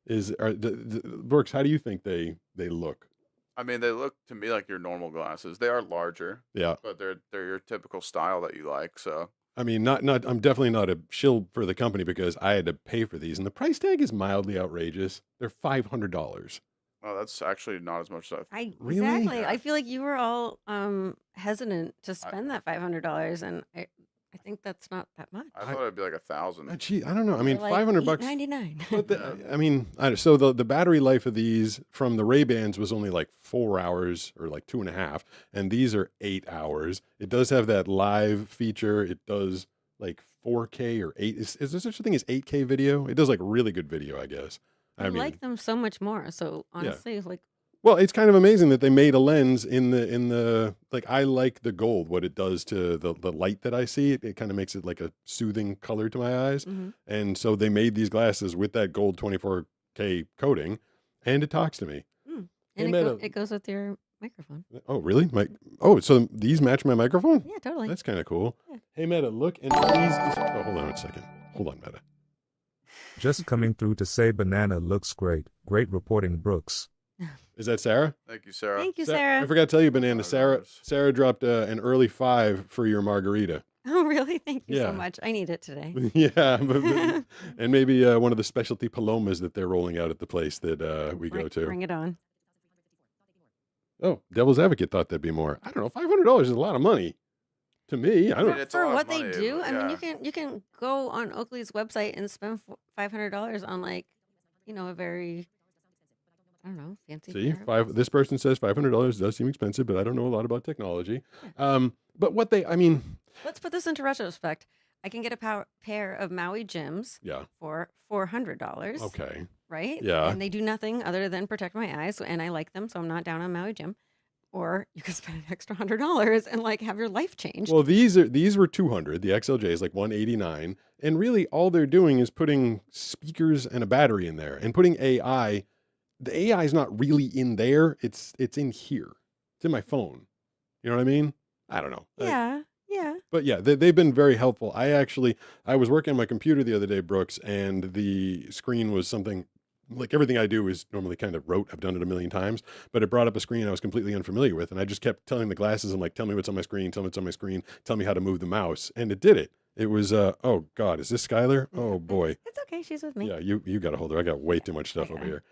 Brooks, how do you think they look? I mean, they look to me like your normal glasses. They are larger, Yeah. but they're your typical style that you like. So I mean, not. I'm definitely not a shill for the company because I had to pay for these, and the price tag is mildly outrageous. They're $500. well, that's actually not as much stuff. Really? Exactly. Yeah. I feel like you were all hesitant to spend that $500, and I think that's not that much. I thought it'd be like 1,000. Gee, I don't know. I mean, Like $500. $8.99. But I mean, so the battery life of these from the Ray-Bans was only like 4 hours or like 2.5, and these are 8 hours. It does have that live feature. It does like 4K or 8. Is there such a thing as 8K video? It does like really good video, I guess. I like them so much more. So Yeah. honestly, like, Well, it's kind of amazing that they made a lens in the like I like the gold, what it does to the light that I see. It kind of makes it like a soothing color to my eyes. mhm. And so they made these glasses with that gold 24K coating, and it talks to me. Mm. Hey, And Meta. it goes with your microphone. Oh, really? So these match my microphone? Yeah, totally. That's kind of cool. Yeah. Hey, Meta, look and please. Oh, hold on a second. Hold on, Meta. Just coming through to say banana looks great. Great reporting, Brooks. Is that Sarah? Thank you, Sarah. Thank you, I Sarah. forgot to tell you, Banana. Sarah $5. Sarah dropped an early 5 for your margarita. Oh, really? Thank you Yeah. so much. I need it today. Yeah, and maybe one of the specialty palomas that they're rolling out at the place that we go to. Bring it on. Oh, Devil's Advocate thought that'd be more. I don't know. $500 is a lot of money to me. I I mean, don't. it's a For lot of what they money, do, but I mean, yeah. you can go on Oakley's website and spend $500 on like, a very, I don't know, fancy. See, pair. This person says $500 does seem expensive, but I don't know a lot about technology. But what I mean, Let's put this into retrospect. I can get a pair of Maui Gyms yeah, for $400. okay, Right? Yeah. And they do nothing other than protect my eyes, and I like them, so I'm not down on Maui Gym. Or you could spend an extra $100 and like have your life changed. well, these were 200. The XLJ is like 189, and really all they're doing is putting speakers and a battery in there, and putting AI. The AI is not really in there. It's in here. It's in my phone. You know what I mean? I don't know. yeah. But yeah, they've been very helpful. I was working on my computer the other day, Brooks, and the screen was something like everything I do is normally kind of rote. I've done it a million times, but it brought up a screen I was completely unfamiliar with. And I just kept telling the glasses, I'm like, tell me what's on my screen, tell me what's on my screen, tell me how to move the mouse. And it did it. It was, oh God, is this Skylar? Oh boy. It's okay. She's with me. Yeah, you got to hold her. I got way too much stuff over Yeah. here.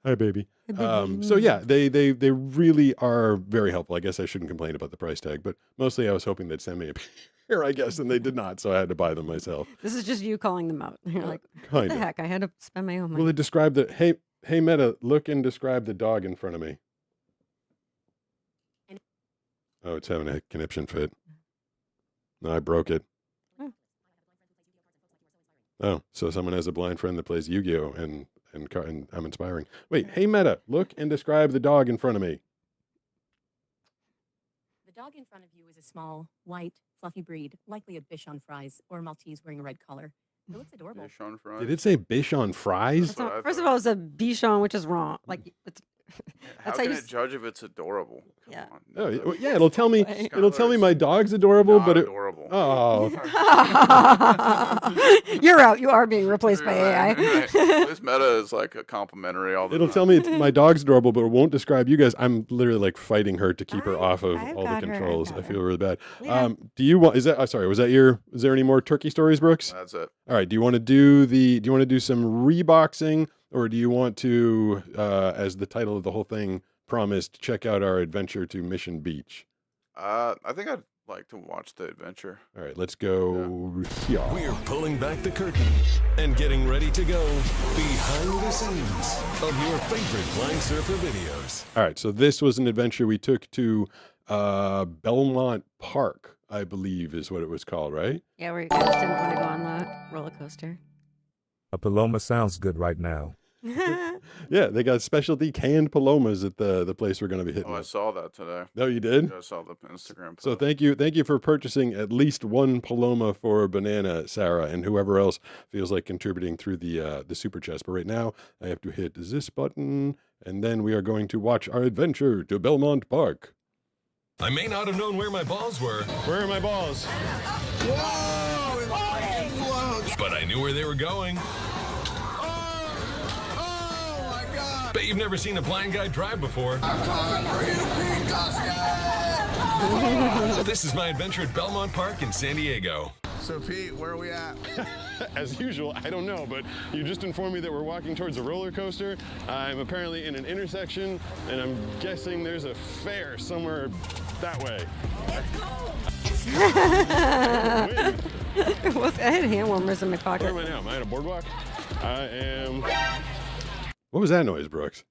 Hi, baby. Hi, baby. So yeah, they really are very helpful. I guess I shouldn't complain about the price tag, but mostly I was hoping they'd send me a pair, I guess, and they did not, so I had to buy them myself. This is just you calling them out. You're like, what Kind the of. heck? I had to spend my own money. Well, it described the hey Meta, look and describe the dog in front of me. Oh, it's having a conniption fit. No, I broke it. Oh. Oh, so someone has a blind friend that plays Yu-Gi-Oh and I'm inspiring. Wait, hey Meta, look and describe the dog in front of me. The dog in front of you is a small, white, fluffy breed, likely a Bichon Frise or a Maltese wearing a red collar. It looks adorable. Fish on fries. Did it say Bichon fries? First what I first of thought. all, it's a Bichon, which is wrong. Like, it's, How that's how can you it judge if it's adorable? Come Yeah. on. Oh, No, well, yeah, it'll tell me. Skylar It'll tell me is my dog's adorable, not but it. adorable. Oh, You're out. You are being replaced by Right, right. AI. This meta is like a complimentary all the it'll time. tell me my dog's adorable, but it won't describe you guys. I'm literally like fighting her to keep her off of I've all the got her, I've controls. got I her. feel really bad. Yeah. Do you want? Is that? Sorry, was that your? Is there any more turkey stories, Brooks? That's it. All right. Do you want to do the? Do you want to do some reboxing, or do you want to, as the title of the whole thing promised, check out our adventure to Mission Beach? I think I'd like to watch the adventure. All right, let's go here. We're pulling back the curtain and getting ready to go behind the scenes of your favorite blind surfer videos. All right, so this was an adventure we took to Belmont Park, I believe is what it was called, right? Yeah, where you guys didn't want to go on the roller coaster. A paloma sounds good right now. Yeah, they got specialty canned palomas at the place we're going to be hitting. Oh, I up. saw that today. No, you did? I saw the Instagram. So post. thank you for purchasing at least one paloma for Banana, Sarah, and whoever else feels like contributing through the super chest. But right now, I have to hit this button, and then we are going to watch our adventure to Belmont Park. I may not have known where my balls were, Where are my balls? Whoa! It fucking floats! but I knew where they were going. Oh my god! Bet you've never seen a blind guy drive before. I'm coming for you, Pete Costa! This is my adventure at Belmont Park in San Diego. So Pete, where are we at? As usual, I don't know, but you just informed me that we're walking towards a roller coaster. I'm apparently in an intersection, and I'm guessing there's a fair somewhere that way. I had hand warmers in my Where pocket. am I now? Am I at a boardwalk? I am. What was that noise, Brooks?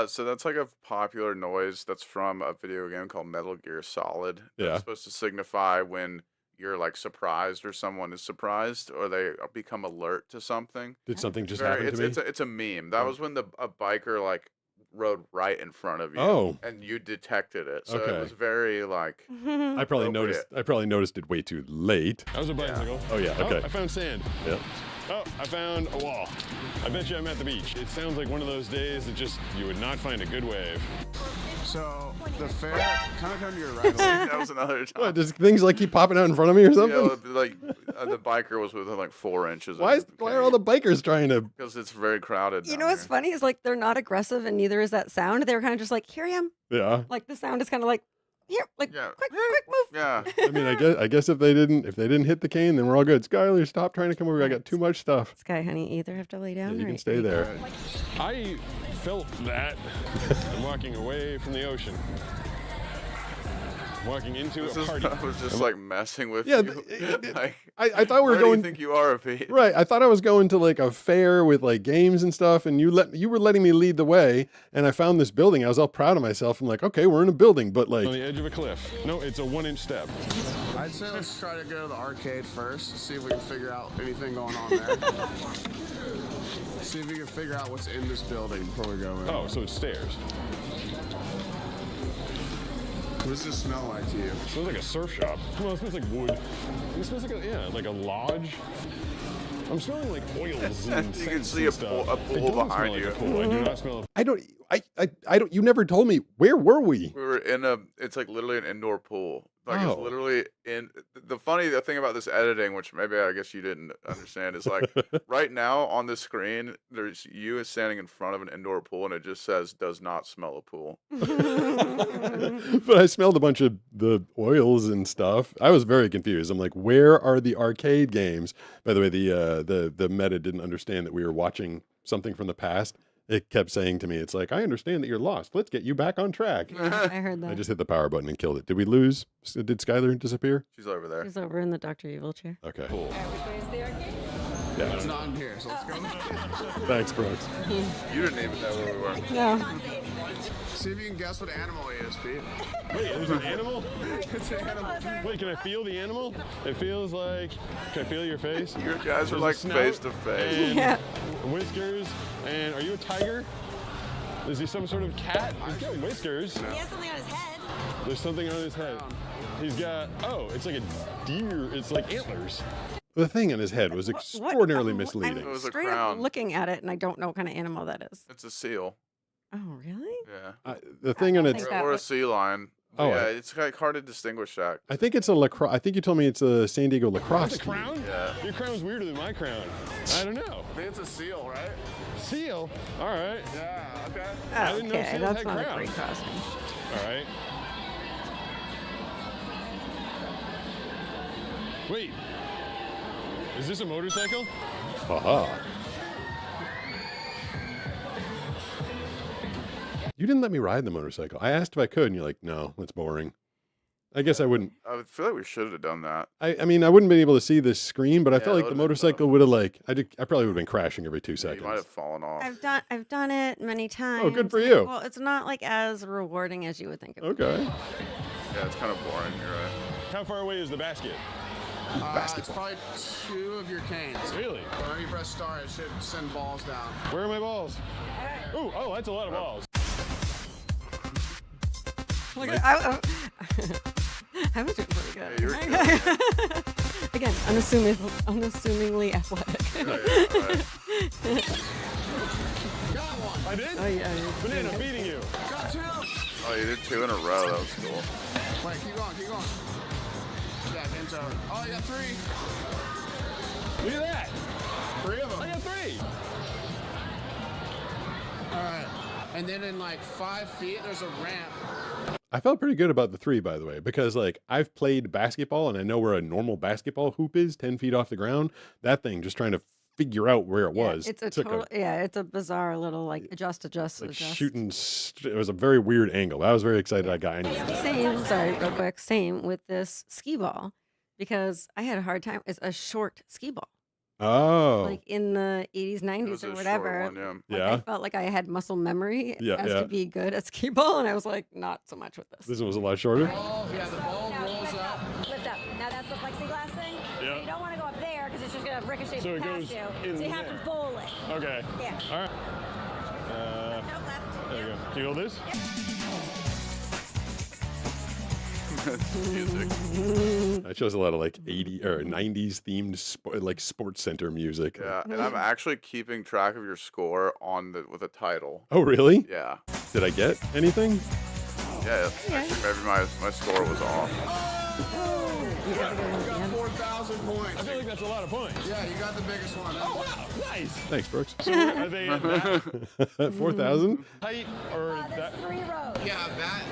So that's like a popular noise that's from a video game called Metal Gear Solid. Yeah. It's supposed to signify when you're like surprised or someone is surprised or they become alert to something. Did something just Very, happen to me? it's a meme. That was when a biker like rode right in front of you, Oh. and you detected it. So Okay. it was very like I probably noticed. appropriate. I probably noticed it way too late. That was a bicycle. Oh yeah. Okay. I found sand. Yeah. Oh, I found a wall. I bet you I'm at the beach. It sounds like one of those days that just you would not find a good wave. So the fair kind of come to your right. That was another time. What? Does things like keep popping out in front of me or something? Yeah, like the biker was within like 4 inches. Why are all the bikers trying to? Because it's very crowded. You down know what's here. funny is like they're not aggressive and neither is that sound. They were kind of just like, here I am. Yeah. Like the sound is kind of like, here, like Yeah. quick move. Yeah. I mean, I guess if they didn't hit the cane, then we're all good. Skylar, stop trying to come over. I got too much stuff. Sky, honey, you either have to lay Yeah, down you or can stay there. I felt that. I'm walking away from the ocean. Walking into This a is, party. I was just like messing with Yeah, you. Like, I thought we were where do going. you think you are, Pete? Right, I thought I was going to like a fair with like games and stuff, and you were letting me lead the way, and I found this building. I was all proud of myself. I'm like, okay, we're in a building, but On like, the edge of a cliff. No, it's a 1-inch step. I'd say let's try to go to the arcade first, see if we can figure out anything going on there. See if we can figure out what's in this building before we go in. Oh, so it's stairs. What does this smell like to you? It smells like a surf shop. Well, it smells like wood. It smells like a lodge. I'm smelling like oils and You can scents see and a stuff. pool- a It pool doesn't smell behind like you. a pool. I do not smell. I don't. You never told me where were we? We were in it's like literally an indoor pool. Like Oh. it's literally in the funny thing about this editing, which maybe I guess you didn't understand, is like right now on the screen, there's you standing in front of an indoor pool and it just says does not smell a pool. But I smelled a bunch of the oils and stuff. I was very confused. I'm like, where are the arcade games? By the way, the meta didn't understand that we were watching something from the past. It kept saying to me, it's like, I understand that you're lost. Let's get you back on track. I heard I that. just hit the power button and killed it. Did we lose? Did Skylar disappear? She's over there. He's over in the Dr. Evil chair. Okay. Cool. It's not in here, so let's go. Thanks, Brooks. You didn't even know where we were. No. See if you can guess what animal he is, Pete. Wait, there's an animal? It's an animal. Wait, can I feel the animal? It feels like. Can I feel your face? You guys are There's a like snout face to face. and Yeah. whiskers. And are you a tiger? Is he some sort of cat? He's got whiskers. He has something on his head. There's something on his head. He's got. Oh, it's like a deer. It's like antlers. The thing in his head was extraordinarily misleading. It was a straight crown. up looking at it, and I don't know what kind of animal that is. It's a seal. Oh, really? Yeah. The thing in I its, think that Or a would- sea lion. Oh, Yeah, I- it's like hard to distinguish that. I think it's a lacrosse. I think you told me it's a San Diego lacrosse. That's a team. crown? Yeah. Your crown's weirder than my crown. I don't know. I think it's a seal, right? Seal. All right. Yeah, okay. I didn't know Okay, seals that's had not a crowns. great costume. All right. Wait. Is this a motorcycle? Haha. You didn't let me ride the motorcycle. I asked if I could, and you're like, no, that's boring. I guess I wouldn't. I feel like we should have done that. I mean, I wouldn't been able to see the screen, but I Yeah, felt like that the would've been motorcycle would have like, I probably would have been crashing every 2 Yeah, seconds. you might have fallen off. I've done it many times. Oh, good for and you. Well, it's not like as rewarding as you would think it would. Okay. Yeah, it's kind of boring. You're right. How far away is the basket? It's probably 2 of your canes. Really? Whenever you press start, it should send balls down. Where are my balls? Ooh, oh, that's a lot of balls. Look at, I was doing pretty good. Yeah, you were Again, unassumingly athletic. I did? Oh, yeah, you're Banana, doing I'm beating you. Got 2! Oh, you did 2 in a row. That was cool. Wait, keep going, keep going. Yeah, game's over. Oh, you got 3. Look at that. 3 of them. I got 3. All right. And then in like 5 feet, there's a ramp. I felt pretty good about the 3, by the way, because like I've played basketball and I know where a normal basketball hoop is, 10 feet off the ground. That thing, just trying to figure out where it was. It's a took total, it's a bizarre little like adjust. like shooting. It was a very weird angle. I was very excited I got any of that. Same, sorry, real quick. Same with this skee ball because I had a hard time. It's a short skee ball. Oh. Like in the 80s, 90s, was a or short whatever. one, yeah. Like, Yeah. I felt like I had muscle memory Yeah, as yeah. to be good at skee ball, and I was like, not so much with this. This one was a lot shorter. Oh, yeah, the ball rolls up. Lift up. Now that's the plexiglass. ricochet So it past goes you. in So you have there. to bowl it. Okay. Yeah. All right. No, left. There you go. Can you hold this? Music. That shows a lot of like 80 or 90s themed like sports center music. Yeah, and I'm actually keeping track of your score with a title. Oh, really? Yeah. Did I get anything? Yeah. Actually, maybe my score was off. You got 4,000 points. I feel like that's a lot of points. Yeah, you got the biggest one. Oh, wow. Nice. Thanks, Brooks. So are they at that 4,000? height or There's that? 3 rows. Yeah, that,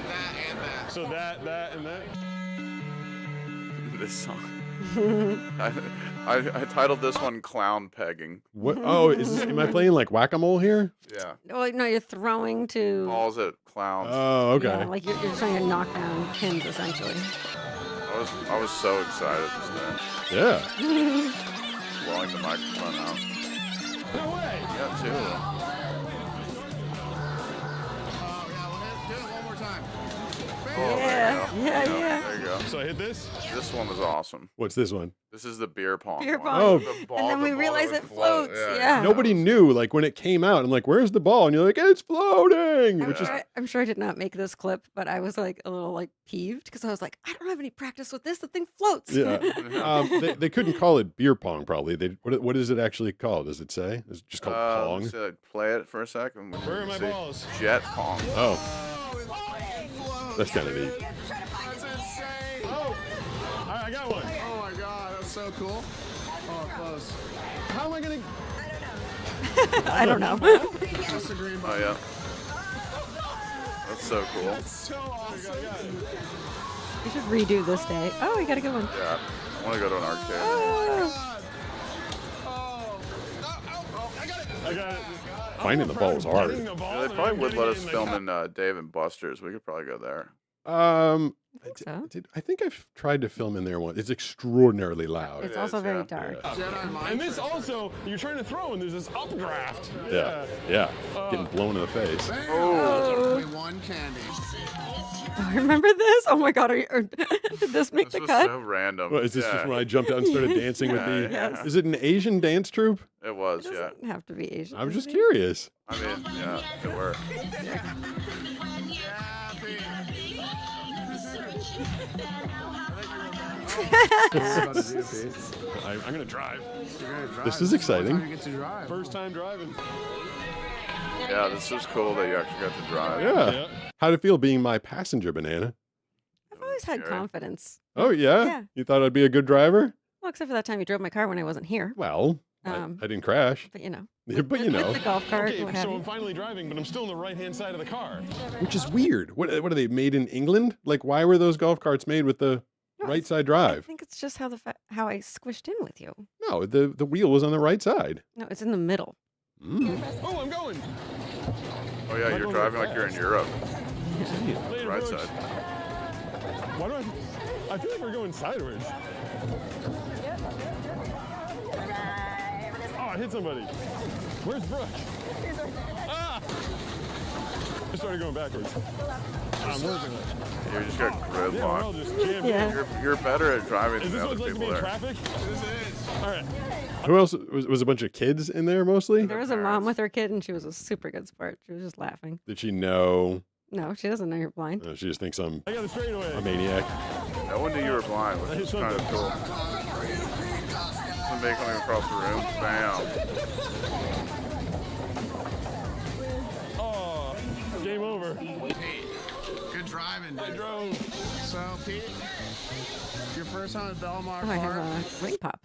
and that. So that, and that? This song. I titled this one "Clown Pegging." What? Oh, am I playing like whack-a-mole here? Yeah. Well, no, you're throwing to. Balls at clowns. Oh, okay. Yeah, like you're trying to knock down pins essentially. I was so excited this day. Yeah. Blowing the microphone out. No way. Yeah, too. Do it one more time. Oh, Yeah, there you go. yeah, There yeah. you go. So I hit this? This one was awesome. What's this one? This is the beer pong. Beer one. pong. Oh. The ball- And then the we ball realize that it would float. floats, yeah. Nobody knew, like when it came out. I'm like, "Where's the ball?" And you're like, "It's floating," which is I'm sure I did not make this clip, but I was like a little like peeved because I was like, I don't have any practice with this. The thing floats. yeah. They couldn't call it beer pong. Probably. What is it actually called? Does it say? Is it just called pong? Let's play it for a second. Where are my See? balls? Jet pong. Oh, that's kind of neat. That's insane. Oh, I got one. Oh my god, that's so cool. Oh, close. How am I gonna? I don't know. Just a green Oh button. yeah. That's so cool. So awesome. We should redo this day. Oh, you got a good one. Yeah. I want to go to an arcade. Oh, I got it. Finding the ball is hard. Getting the ball Yeah, they and probably then would getting let it us in the film cup. in Dave and Buster's. We could probably go there. I so. think I've tried to film in there once. It's extraordinarily loud. It's It also is, very yeah. dark. Jedi mind And this trick. also, you're trying to throw, and there's this updraft. Yeah. Getting blown in the face. Bam! Oh. We won candy. Oh, remember this? Oh my god, did this make This the was cut? so random. Well, is this yeah, just when I jumped out and started dancing with the? Yeah. Is it an Asian dance troupe? It was, It yeah. doesn't have to be Asian. I was just does it? curious. I mean, yeah, it worked. I'm gonna drive. This is exciting. You get to drive. First time driving. Yeah, this was cool that you actually got to drive. Yeah. Yeah. How'd it feel being my passenger, Banana? I've always had Scary. confidence. Oh yeah. Yeah. You thought I'd be a good driver? Well, except for that time you drove my car when I wasn't here. Well, Um, I didn't crash. But you know. Yeah, but you know, With the golf cart, Okay, what have so you. I'm finally driving, but I'm still on the right-hand side of the car. which is weird. What are they made in England? Like, why were those golf carts made with the No, right it's- side I drive? think it's just how I squished in with you. No, the wheel was on the right side. No, it's in the middle. Mm. Oh, I'm going. Oh yeah, you're driving like you're in Europe. Later, Right Brooks. side. Why do I feel like we're going sideways. Oh, I hit somebody. Where's Brooke? Ah! I started going backwards. I'm working on it. You just got Yeah, we're all gridlocked. just jammed Yeah. in. You're better at driving Is than this the what other it's like to people be in there. traffic? This is. All right. Who else was a bunch of kids in there mostly? There was a mom with her kid, and she was a super good sport. She was just laughing. Did she know? No, she doesn't know you're blind. She just thinks I'm I got a straightaway. a maniac. No one knew you were blind, which is kind of cool. Somebody coming across the room. Bam. Oh, game over. Pete, good driving, I dude. drove. So, Pete, your first time at Belmont Oh, I Park. have a ring pop.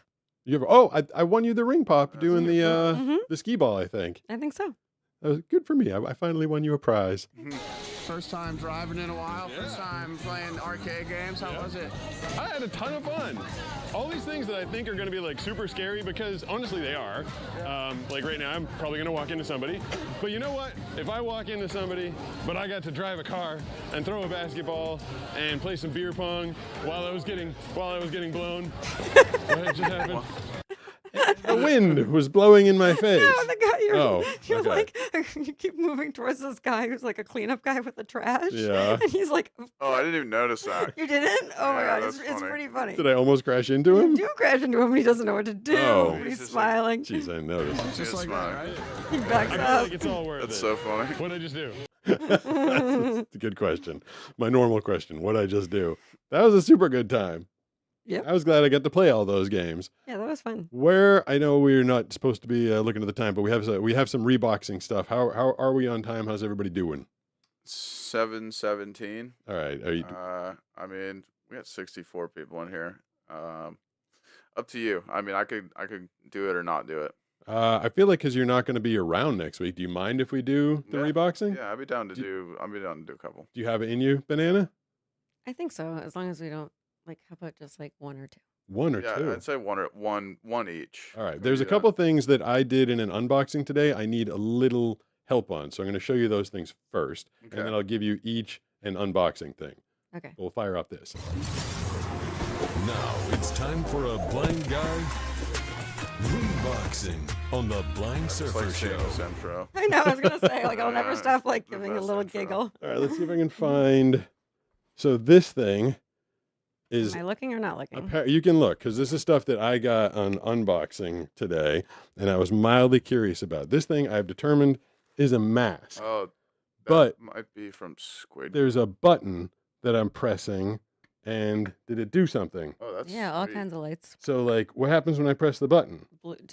You ever? Oh, I won you the ring pop doing the Mhm. the skee ball. I think I think so. that was good for me. I finally won you a prize. First time driving in a while. First time playing arcade games. How was it? I had a ton of fun. All these things that I think are going to be like super scary, because honestly they are. Like right now, I'm probably going to walk into somebody. But you know what? If I walk into somebody, but I got to drive a car and throw a basketball and play some beer pong while I was getting blown, what just happened? The wind was blowing in my face. No, the guy you're okay. like you keep moving towards this guy who's like a cleanup guy with the trash. Yeah. And he's like, Oh, I didn't even notice that. you didn't? Oh my Yeah, god, that's it's funny. pretty funny. Did I almost crash into You him? do crash into him, and he doesn't know what to do. Oh. But he's He's just like, smiling. Jeez, I noticed. Just Just like smile. that, right? He backs I feel up. like it's all worth That's it. so funny. What'd I just do? That's a good question. My normal question. What'd I just do? That was a super good time. Yep. I was glad I got to play all those games. Yeah, that was fun. Where I know we're not supposed to be looking at the time, but we have some reboxing stuff. How are we on time? How's everybody doing? 7:17. All right. Are you? I mean, we got 64 people in here. Up to you. I mean, I could do it or not do it. I feel like because you're not going to be around next week. Do you mind if we do the reboxing? Yeah, I'd be down to do a couple. Do you have it in you, Banana? I think so, as long as we don't like. How about just like one or two? One or Yeah, two. I'd say one each. All right. Maybe There's a that. couple things that I did in an unboxing today. I need a little help on, so I'm going to show you those things first, and Okay. then I'll give you each an unboxing thing. Okay. We'll fire up this. Now it's time for a Blind Guy Reboxing on the Blind Just Surfer like seeing Show. this intro. I know. I was gonna say like I'll never Yeah, stop like the giving a best little intro. giggle. All right. Let's see if I can find. So this thing is. Am I looking or not looking? You can look because this is stuff that I got on unboxing today, and I was mildly curious about. This thing I've determined is a mask. Oh, that But- might be from Squid. There's a button that I'm pressing, and did it do something? Oh, that's Yeah, all sweet. kinds of lights. So, like, what happens when I press the button?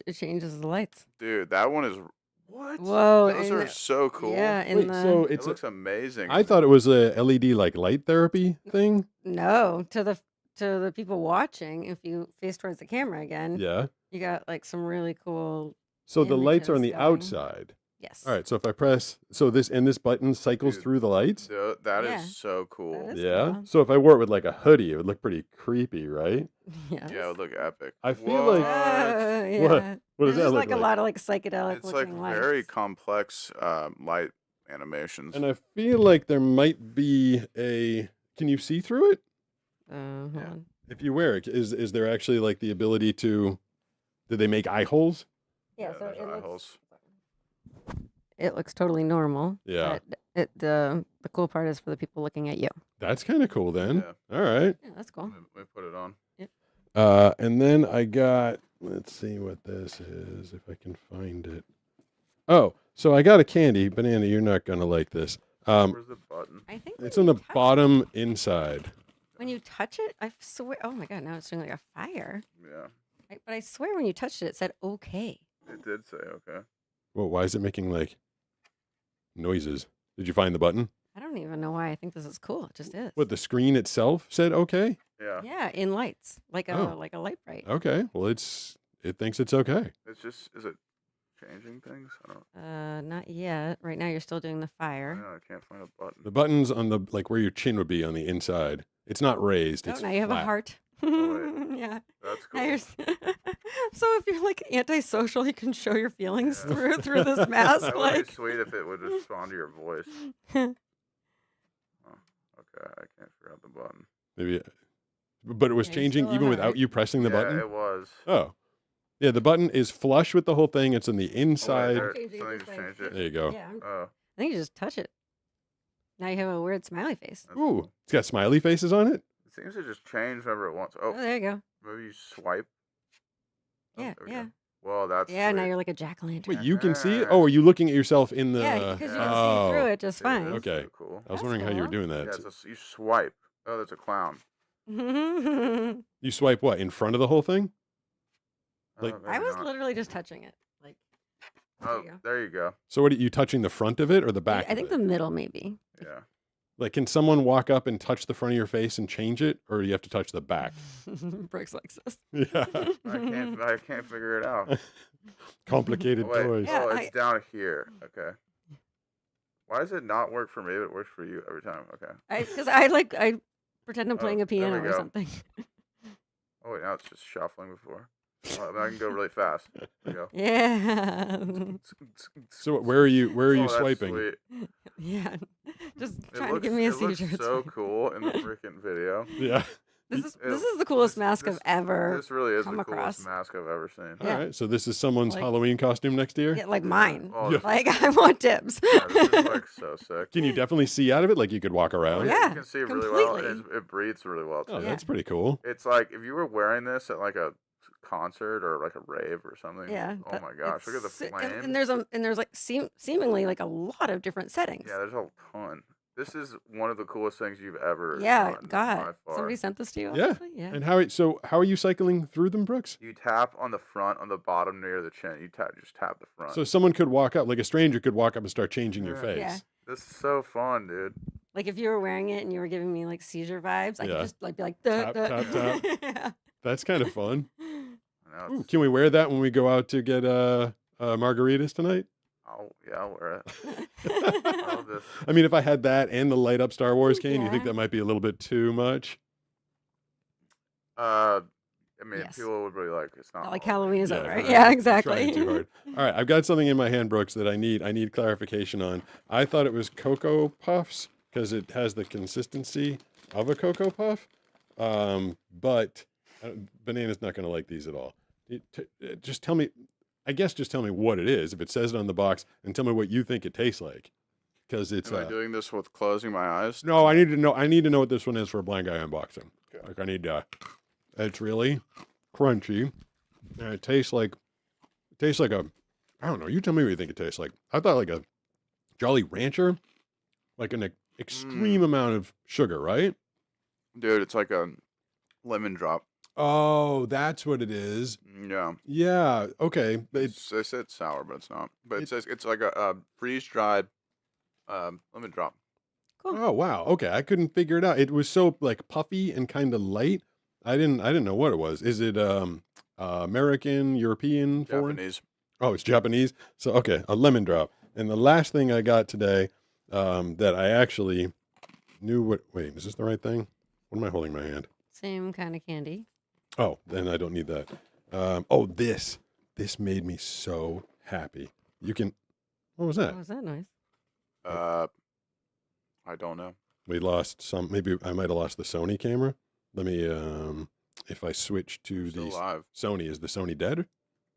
It changes the lights. Dude, that one is what? Whoa, Those and are so cool. Yeah, in Wait, the so It it's. looks amazing. I thought it was a LED like light therapy thing. no to the people watching. If you face towards the camera again, Yeah. you got like some really cool. So the lights are on the Images going. outside. Yes. All right. So if I press, so this button cycles Dude, through the lights. That is Yeah. so cool. That is Yeah. cool. So if I wore it with like a hoodie, it would look pretty creepy, right? Yes. Yeah, it would look epic. I feel like- Yeah. What does There's that just look like like? a lot of like psychedelic It's like looking lights. very complex light animations. And I feel like there might be a. Can you see through it? Hold Yeah. on. If you wear it, is there actually like the ability to? Did they make eye holes? Yeah, so there's it eye looks, holes. it looks totally normal. Yeah. But the cool part is for the people looking at you. That's kind of cool then. Yeah. All right. Yeah, that's cool. We put it on. And then I got. Let's see what this is if I can find it. Oh, so I got a candy banana. You're not gonna like this. Where's the button? I think It's when on you the touch bottom inside. When you touch it, I swear. Oh my god! Now it's doing like a fire. Yeah, But I swear, when you touched it, it said okay. it did say okay. Well, why is it making like noises? Did you find the button? I don't even know why I think this is cool. It just is. What the screen itself said okay? Yeah, Yeah, in lights, like a Oh. light bright. Okay. Well, it thinks it's okay. it's just is it changing things? I don't. Not yet. Right now, you're still doing the I, fire. know, I can't find a button. The button's on the like where your chin would be on the inside. It's not raised. Oh, It's now you have a flat. heart. Oh, Yeah. That's Now cool. you're so if you're like antisocial, you can show your feelings Yeah. through this mask. That would Like, be sweet if it would respond to your voice. Oh, okay, I can't figure out the button. Maybe, but it was Yeah, you changing still even have without it. you pressing the yeah, button. it was. Oh, yeah. The button is flush with the whole thing. It's on the inside. there- Changing something this just thing. changed it. There you go. yeah, Oh, I think you just touch it. Now you have a weird smiley face. that's Ooh, cool. it's got smiley faces on it. It seems to just change whenever it wants. Oh, Oh, there you go. maybe you swipe. Oh, Yeah, there we yeah. go. Well, that's Yeah, now sweet. you're like a jack o' lantern. Wait, you can see it? Oh, are you looking at yourself in the? Yeah, because you can oh, see through it just Dude, fine. that's Okay. so cool. I was That's wondering how you were cool. doing that. Yeah, you swipe. Oh, there's a clown. You swipe what in front of the whole thing? Like- Oh, I maybe was not. literally just touching it. Like, there Oh, you go. there you go. So what are you touching the front of it or the back? I think of it? the middle maybe. Yeah. Like, can someone walk up and touch the front of your face and change it, or do you have to touch the back? Brooks likes this. Yeah, I can't figure it out. complicated Oh, wait. toys. Yeah, Oh, it's down here. Okay. Why does it not work for me, but it works for you every time? Okay. Because I pretend I'm Oh, playing a there we piano or go. something. Oh, wait, now it's just shuffling before. Oh, now I can go really fast. There we go. Yeah. So where are you? Where are you Oh, that's swiping? sweet. Yeah. Just It trying to looks, give me a it looks seizure. It's so fine. cool in the freaking video. Yeah. This is the coolest mask I've ever This really is come the across. coolest mask I've ever seen. All right, so this is someone's Like- Halloween costume next year. Yeah, like mine. Oh, Yeah. Like I want dibs. Yeah, this is like so sick. Can you definitely see out of it? Like you could walk around? Yeah, You can see it really well. completely. It breathes really well too. Oh, that's pretty cool. It's like if you were wearing this at like a concert or like a rave or something. Yeah. Oh my gosh, look at the flame. And there's like seemingly like a lot of different settings. Yeah, there's a ton. This is one of the coolest things you've ever Yeah, done, by God. far. Somebody sent this to you? Yeah. Obviously? Yeah. And how are you cycling through them, Brooks? You tap on the front, on the bottom near the chin. You just tap the front. So someone could walk up, like a stranger could walk up and start changing your Yeah. face. Yeah. This is so fun, dude. Like if you were wearing it and you were giving me like seizure vibes, I Yeah. could just like be like Tap, tap, tap. Yeah. That's kind of fun. I know, Ooh, can we wear that when we go out to get margaritas tonight? I'll wear it. I love this. I mean, if I had that and the light up Star Wars cane, you think Yeah. that might be a little bit too much? I mean, Yes. people would be like, it's not Not like Halloween. Halloween is Yeah, over, right. right? Yeah, Trying exactly. too hard. All right, I've got something in my hand, Brooks, that I need clarification on. I thought it was Cocoa Puffs because it has the consistency of a Cocoa Puff, but Banana's not going to like these at all. Just tell me, I guess just tell me what it is, if it says it on the box, and tell me what you think it tastes like. Because it's... Am I doing this with closing my eyes? No, I need to know what this one is for a Blind Guy Unboxing. Okay. Like I need it's really crunchy, and it tastes like a, I don't know. You tell me what you think it tastes like. I thought like a Jolly Rancher, like an extreme amount of sugar, right? Dude, it's like a lemon drop. Oh, that's what it is. Yeah. Yeah. Okay. They said it's sour, but it's not. But it says it's like a freeze-dried lemon drop. Oh wow. Okay, I couldn't figure it out. It was so like puffy and kind of light. I didn't know what it was. Is it American, European, foreign? Japanese. Oh, it's Japanese. So okay, a lemon drop. And the last thing I got today that I actually knew what. Wait, is this the right thing? What am I holding in my hand? Same kind of candy. Oh, then I don't need that. This made me so happy. You can. What was that? Oh, was that nice? I don't know. We lost some. Maybe I might have lost the Sony camera. Let me. If I switch to Still the alive. Sony, is the Sony dead?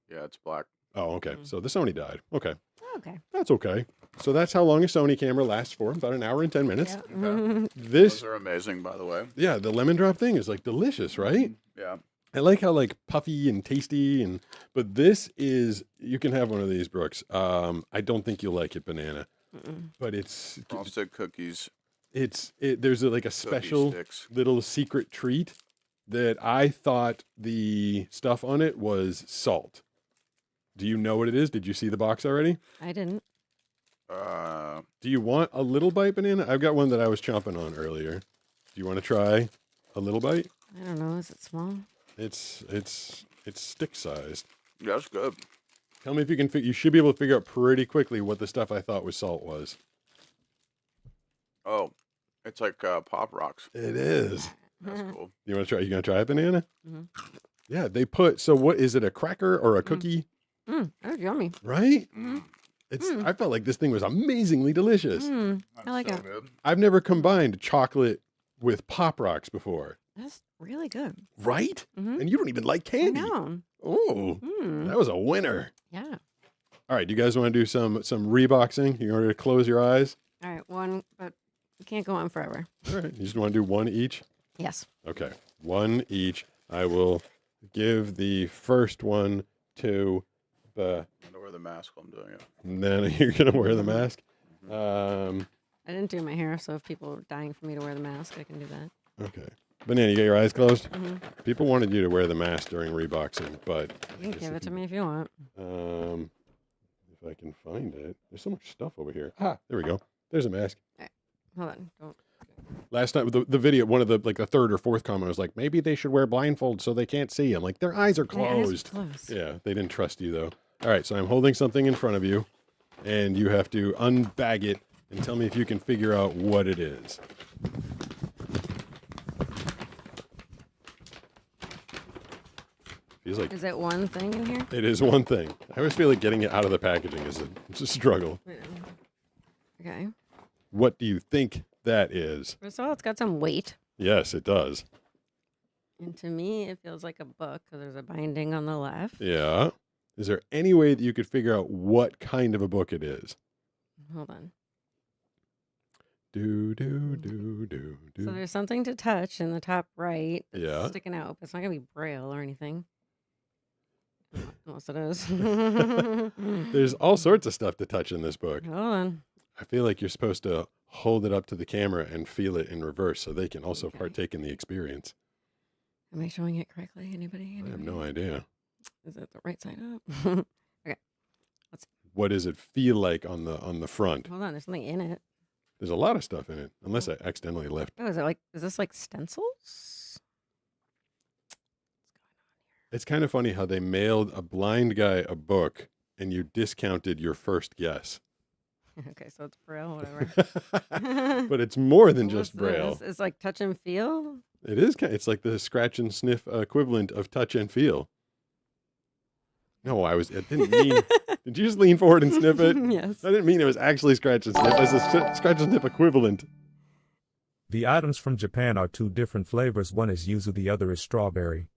Yeah, it's black. Oh, okay. So the Sony died. Okay, Okay. that's okay. So that's how long a Sony camera lasts for. About an hour and 10 minutes. Yeah. Mhm. This, Those are amazing, by the way. yeah, the lemon drop thing is like delicious, right? Yeah. I like how like puffy and tasty but this is, you can have one of these, Brooks. I don't think you'll like it, Banana, but it's Frosted cookies. there's like a special sticks. little secret treat that I thought the stuff on it was salt. Do you know what it is? Did you see the box already? I didn't. Do you want a little bite, Banana? I've got one that I was chomping on earlier. Do you want to try a little bite? I don't know. Is it small? It's stick sized. Yeah, that's good. Tell me if you can. You should be able to figure out pretty quickly what the stuff I thought was salt was. Oh, it's like Pop Rocks. It is. That's cool. You want to try? You gonna try it, Banana? Mhm. Yeah, they put. So what is it? A cracker or a cookie? That was yummy. Right? Mhm. It's. I felt like this thing was amazingly delicious. I like so it. good. I've never combined chocolate with Pop Rocks before. That's really good. Right? Mhm. And you don't even like candy. I know. Oh, Mm. that was a winner. Yeah. All right, do you guys want to do some reboxing? You want to close your eyes? All right. One, but we can't go on forever. All right, you just want to do one each? Yes. Okay, one each. I will give the first one to the. I'm gonna wear the mask while I'm doing it. And then you're gonna wear the mask. I didn't do my hair, so if people are dying for me to wear the mask, I can do that. Okay. Banana, you got your eyes closed? Mhm. People wanted you to wear the mask during reboxing, but You can give it to me if you want. if I can find it, there's so much stuff over here. Ah, there we go. There's a mask. Hold on. Don't. Last night, the video, one of the the third or fourth comment was like, maybe they should wear blindfolds so they can't see. I'm like, their eyes are My eyes are closed. closed. Yeah, they didn't trust you though. All right, so I'm holding something in front of you, and you have to unbag it and tell me if you can figure out what it is. Feels like Is it one thing in here? it is one thing. I always feel like getting it out of the packaging is it's a struggle. Okay. What do you think that is? First of all, it's got some weight. Yes, it does. And to me, it feels like a book because there's a binding on the left. Yeah. Is there any way that you could figure out what kind of a book it is? Hold on. Do, do, do, do, do. So there's something to touch in the top right that's Yeah. sticking out, but it's not going to be Braille or anything. Unless it is. There's all sorts of stuff to touch in this book. Hold on. I feel like you're supposed to hold it up to the camera and feel it in reverse so they can also partake in the experience. Am I showing it correctly? Anybody? I have no idea. Is it the right side up? Okay. Let's see. What does it feel like on the front? Hold on. There's something in it. There's a lot of stuff in it, unless I accidentally left. Oh, is this like stencils? It's kind of funny how they mailed a blind guy a book and you discounted your first guess. Okay, so it's Braille, whatever. But it's more than What's just Braille. this? It's like touch and feel? It is. It's like the scratch and sniff equivalent of touch and feel. No, I didn't mean. Did you just lean forward and sniff it? Yes. I didn't mean it was actually scratch and sniff. It's a scratch and sniff equivalent. The items from Japan are 2 different flavors. One is yuzu, the other is strawberry.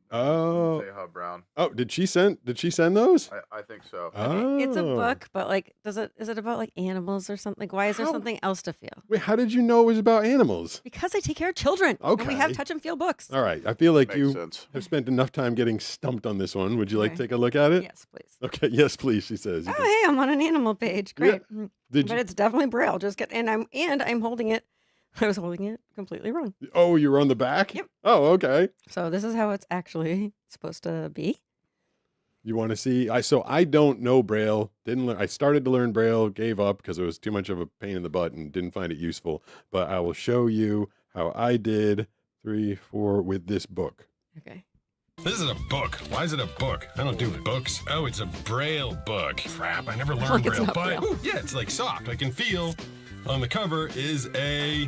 Oh. Seha Brown. Oh, did she send those? I think so. Oh. It's a book, but like, is it about like animals or something? Like, why is there How? something else to feel? Wait, how did you know it was about animals? Because I take care of children. And we have Okay. touch and feel books. All right. I feel like Makes you sense. have spent enough time getting stumped on this one. Would you like to Okay. take a look at it? Yes, please. Okay. Yes, please, she says. You Oh, can- hey, I'm on an animal page. Yeah. Great. Mm. Did But you- it's definitely Braille. And I'm holding it. I was holding it completely wrong. Oh, you were on the back? Yep. Oh, okay. So this is how it's actually supposed to be. You want to see? I don't know Braille. Didn't learn. I started to learn Braille, gave up because it was too much of a pain in the butt and didn't find it useful. But I will show you how I did 3, 4 with this book. Okay. This is a book. Why is it a book? I don't do books. Oh, it's a Braille book. Crap, I never learned Like it's Braille. not But Braille. ooh, yeah, it's like soft. I can feel. On the cover is a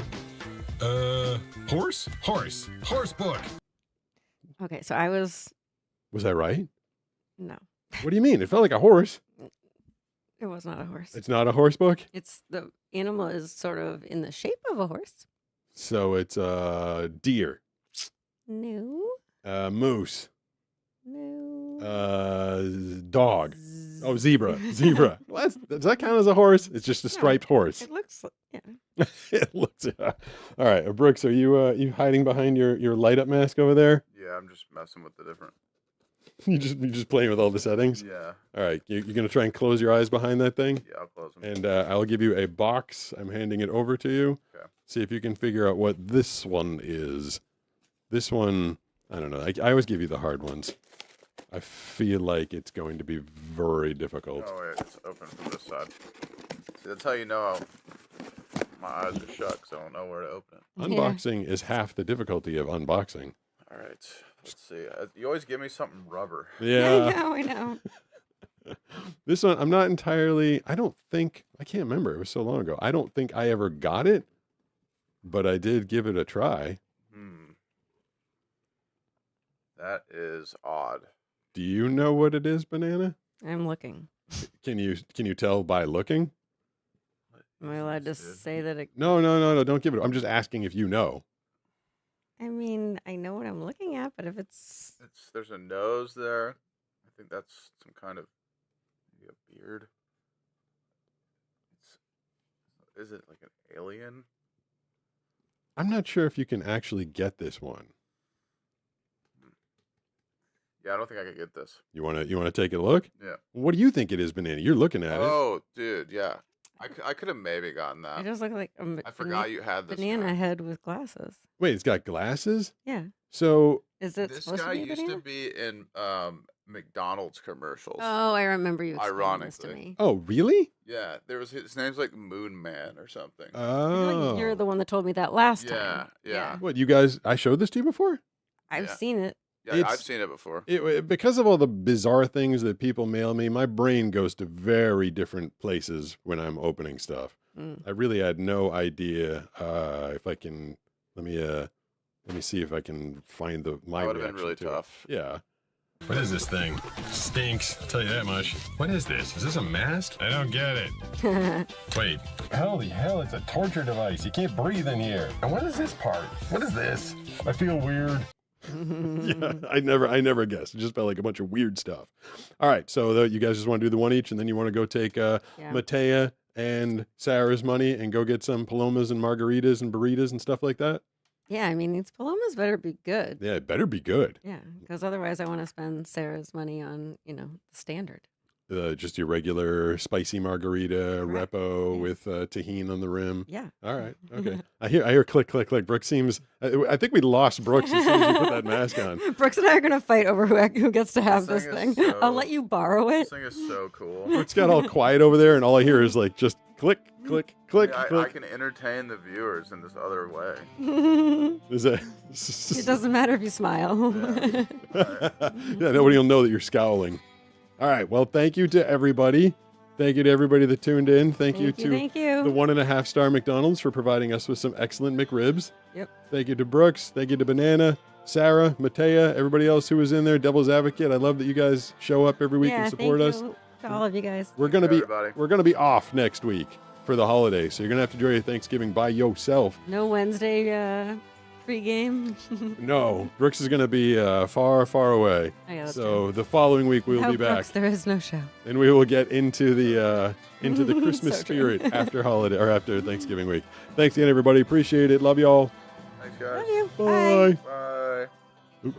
horse book. Okay, so I was Was I right? no. What do you mean? It felt like a horse. It was not a horse. It's not a horse book. It's the animal is sort of in the shape of a horse. So it's a deer, No. moose, No. dog. Oh, zebra. Zebra. Well, does that count as a horse? It's just a striped horse. It looks yeah. It looks. All right, Brooks, are you hiding behind your light up mask over there? Yeah, I'm just messing with the different. You just playing with all the settings. Yeah. All right, you're gonna try and close your eyes behind that thing. Yeah, I'll close them. And I'll give you a box. I'm handing it over to you. Okay. See if you can figure out what this one is. This one, I don't know. I always give you the hard ones. I feel like it's going to be very difficult. Oh wait, it's open from this side. See, that's how you know my eyes are shut because I don't know where to open it. Unboxing is half the difficulty of unboxing. All right, let's see. You always give me something rubber. Yeah. I know. This one, I'm not entirely, I can't remember. It was so long ago. I don't think I ever got it, but I did give it a try. That is odd. Do you know what it is, Banana? I'm looking. Can you tell by looking? Am I allowed to say that it No. Don't give it. I'm just asking if you know. I mean, I know what I'm looking at, but if it's There's a nose there. I think that's some kind of maybe a beard. Is it like an alien? I'm not sure if you can actually get this one. Yeah, I don't think I could get this. You want to take a look? Yeah. What do you think it is, Banana? You're looking at it. Oh, dude, yeah. I could have maybe gotten that. I just look like a I forgot you had this banana guy. head with glasses. Wait, it's got glasses? Yeah. So Is it This supposed guy to be a used banana? to be in McDonald's commercials. Oh, I remember you explaining this to Ironically. me. Oh, really? Yeah, his name's like Moon Man or something. I feel Oh. like you're the one that told me that last time. Yeah. What, you guys, I showed this to you before? I've Yeah. seen it. Yeah, It's- I've seen it before. Because of all the bizarre things that people mail me, my brain goes to very different places when I'm opening stuff. Mm. I really had no idea if I can. Let me see if I can find my That would have been reaction really to it. tough. Yeah. What is this thing? Stinks, I'll tell you that much. What is this? Is this a mask? I don't get it. Wait. Holy hell, it's a torture device. You can't breathe in here. And what is this part? What is this? I feel weird. Yeah, I never guessed. It just felt like a bunch of weird stuff. All right, so you guys just want to do the one each, and then you want to go take Matea and Sarah's money and go get some palomas and margaritas and burritas and stuff like that. Yeah, I mean, these palomas better be good. Yeah, it better be good. Yeah, because otherwise I want to spend Sarah's money on, the standard. Just your regular spicy margarita, Correct. repo Yeah. with tahini on the rim. Yeah. All right. Okay. I hear click, click, click. Brooks seems. I think we lost Brooks as soon as you put that mask on. Brooks and I are going to fight over who gets to have this thing thing. is I'll let you borrow it. This thing is so cool. Brooks got all quiet over there, and all I hear is like just click, click, click, I click. can entertain the viewers in this other way. Is that? It doesn't matter if you smile. Yeah, nobody will know that you're scowling. All right. Well, thank you to everybody. Thank you to everybody that tuned in. Thank you to Thank you. the 1.5-star McDonald's for providing us with some excellent McRibs. Yep. Thank you to Brooks. Thank you to Banana, Sarah, Matea, everybody else who was in there. Devil's Advocate. I love that you guys show up every week and support thank us. you to all of you guys. We're gonna Thank you, be everybody. off next week for the holiday, so you're gonna have to enjoy your Thanksgiving by yourself. No Wednesday pregame. No, Brooks is gonna be far, far away. Oh, yeah, that's So the following week we will Without be back, Brooks, there is no show. and we will get into the Christmas So true. spirit after holiday or after Thanksgiving week. Thanks again, everybody. Appreciate it. Love y'all. Thanks, guys. Love you. Bye. Bye. Oop.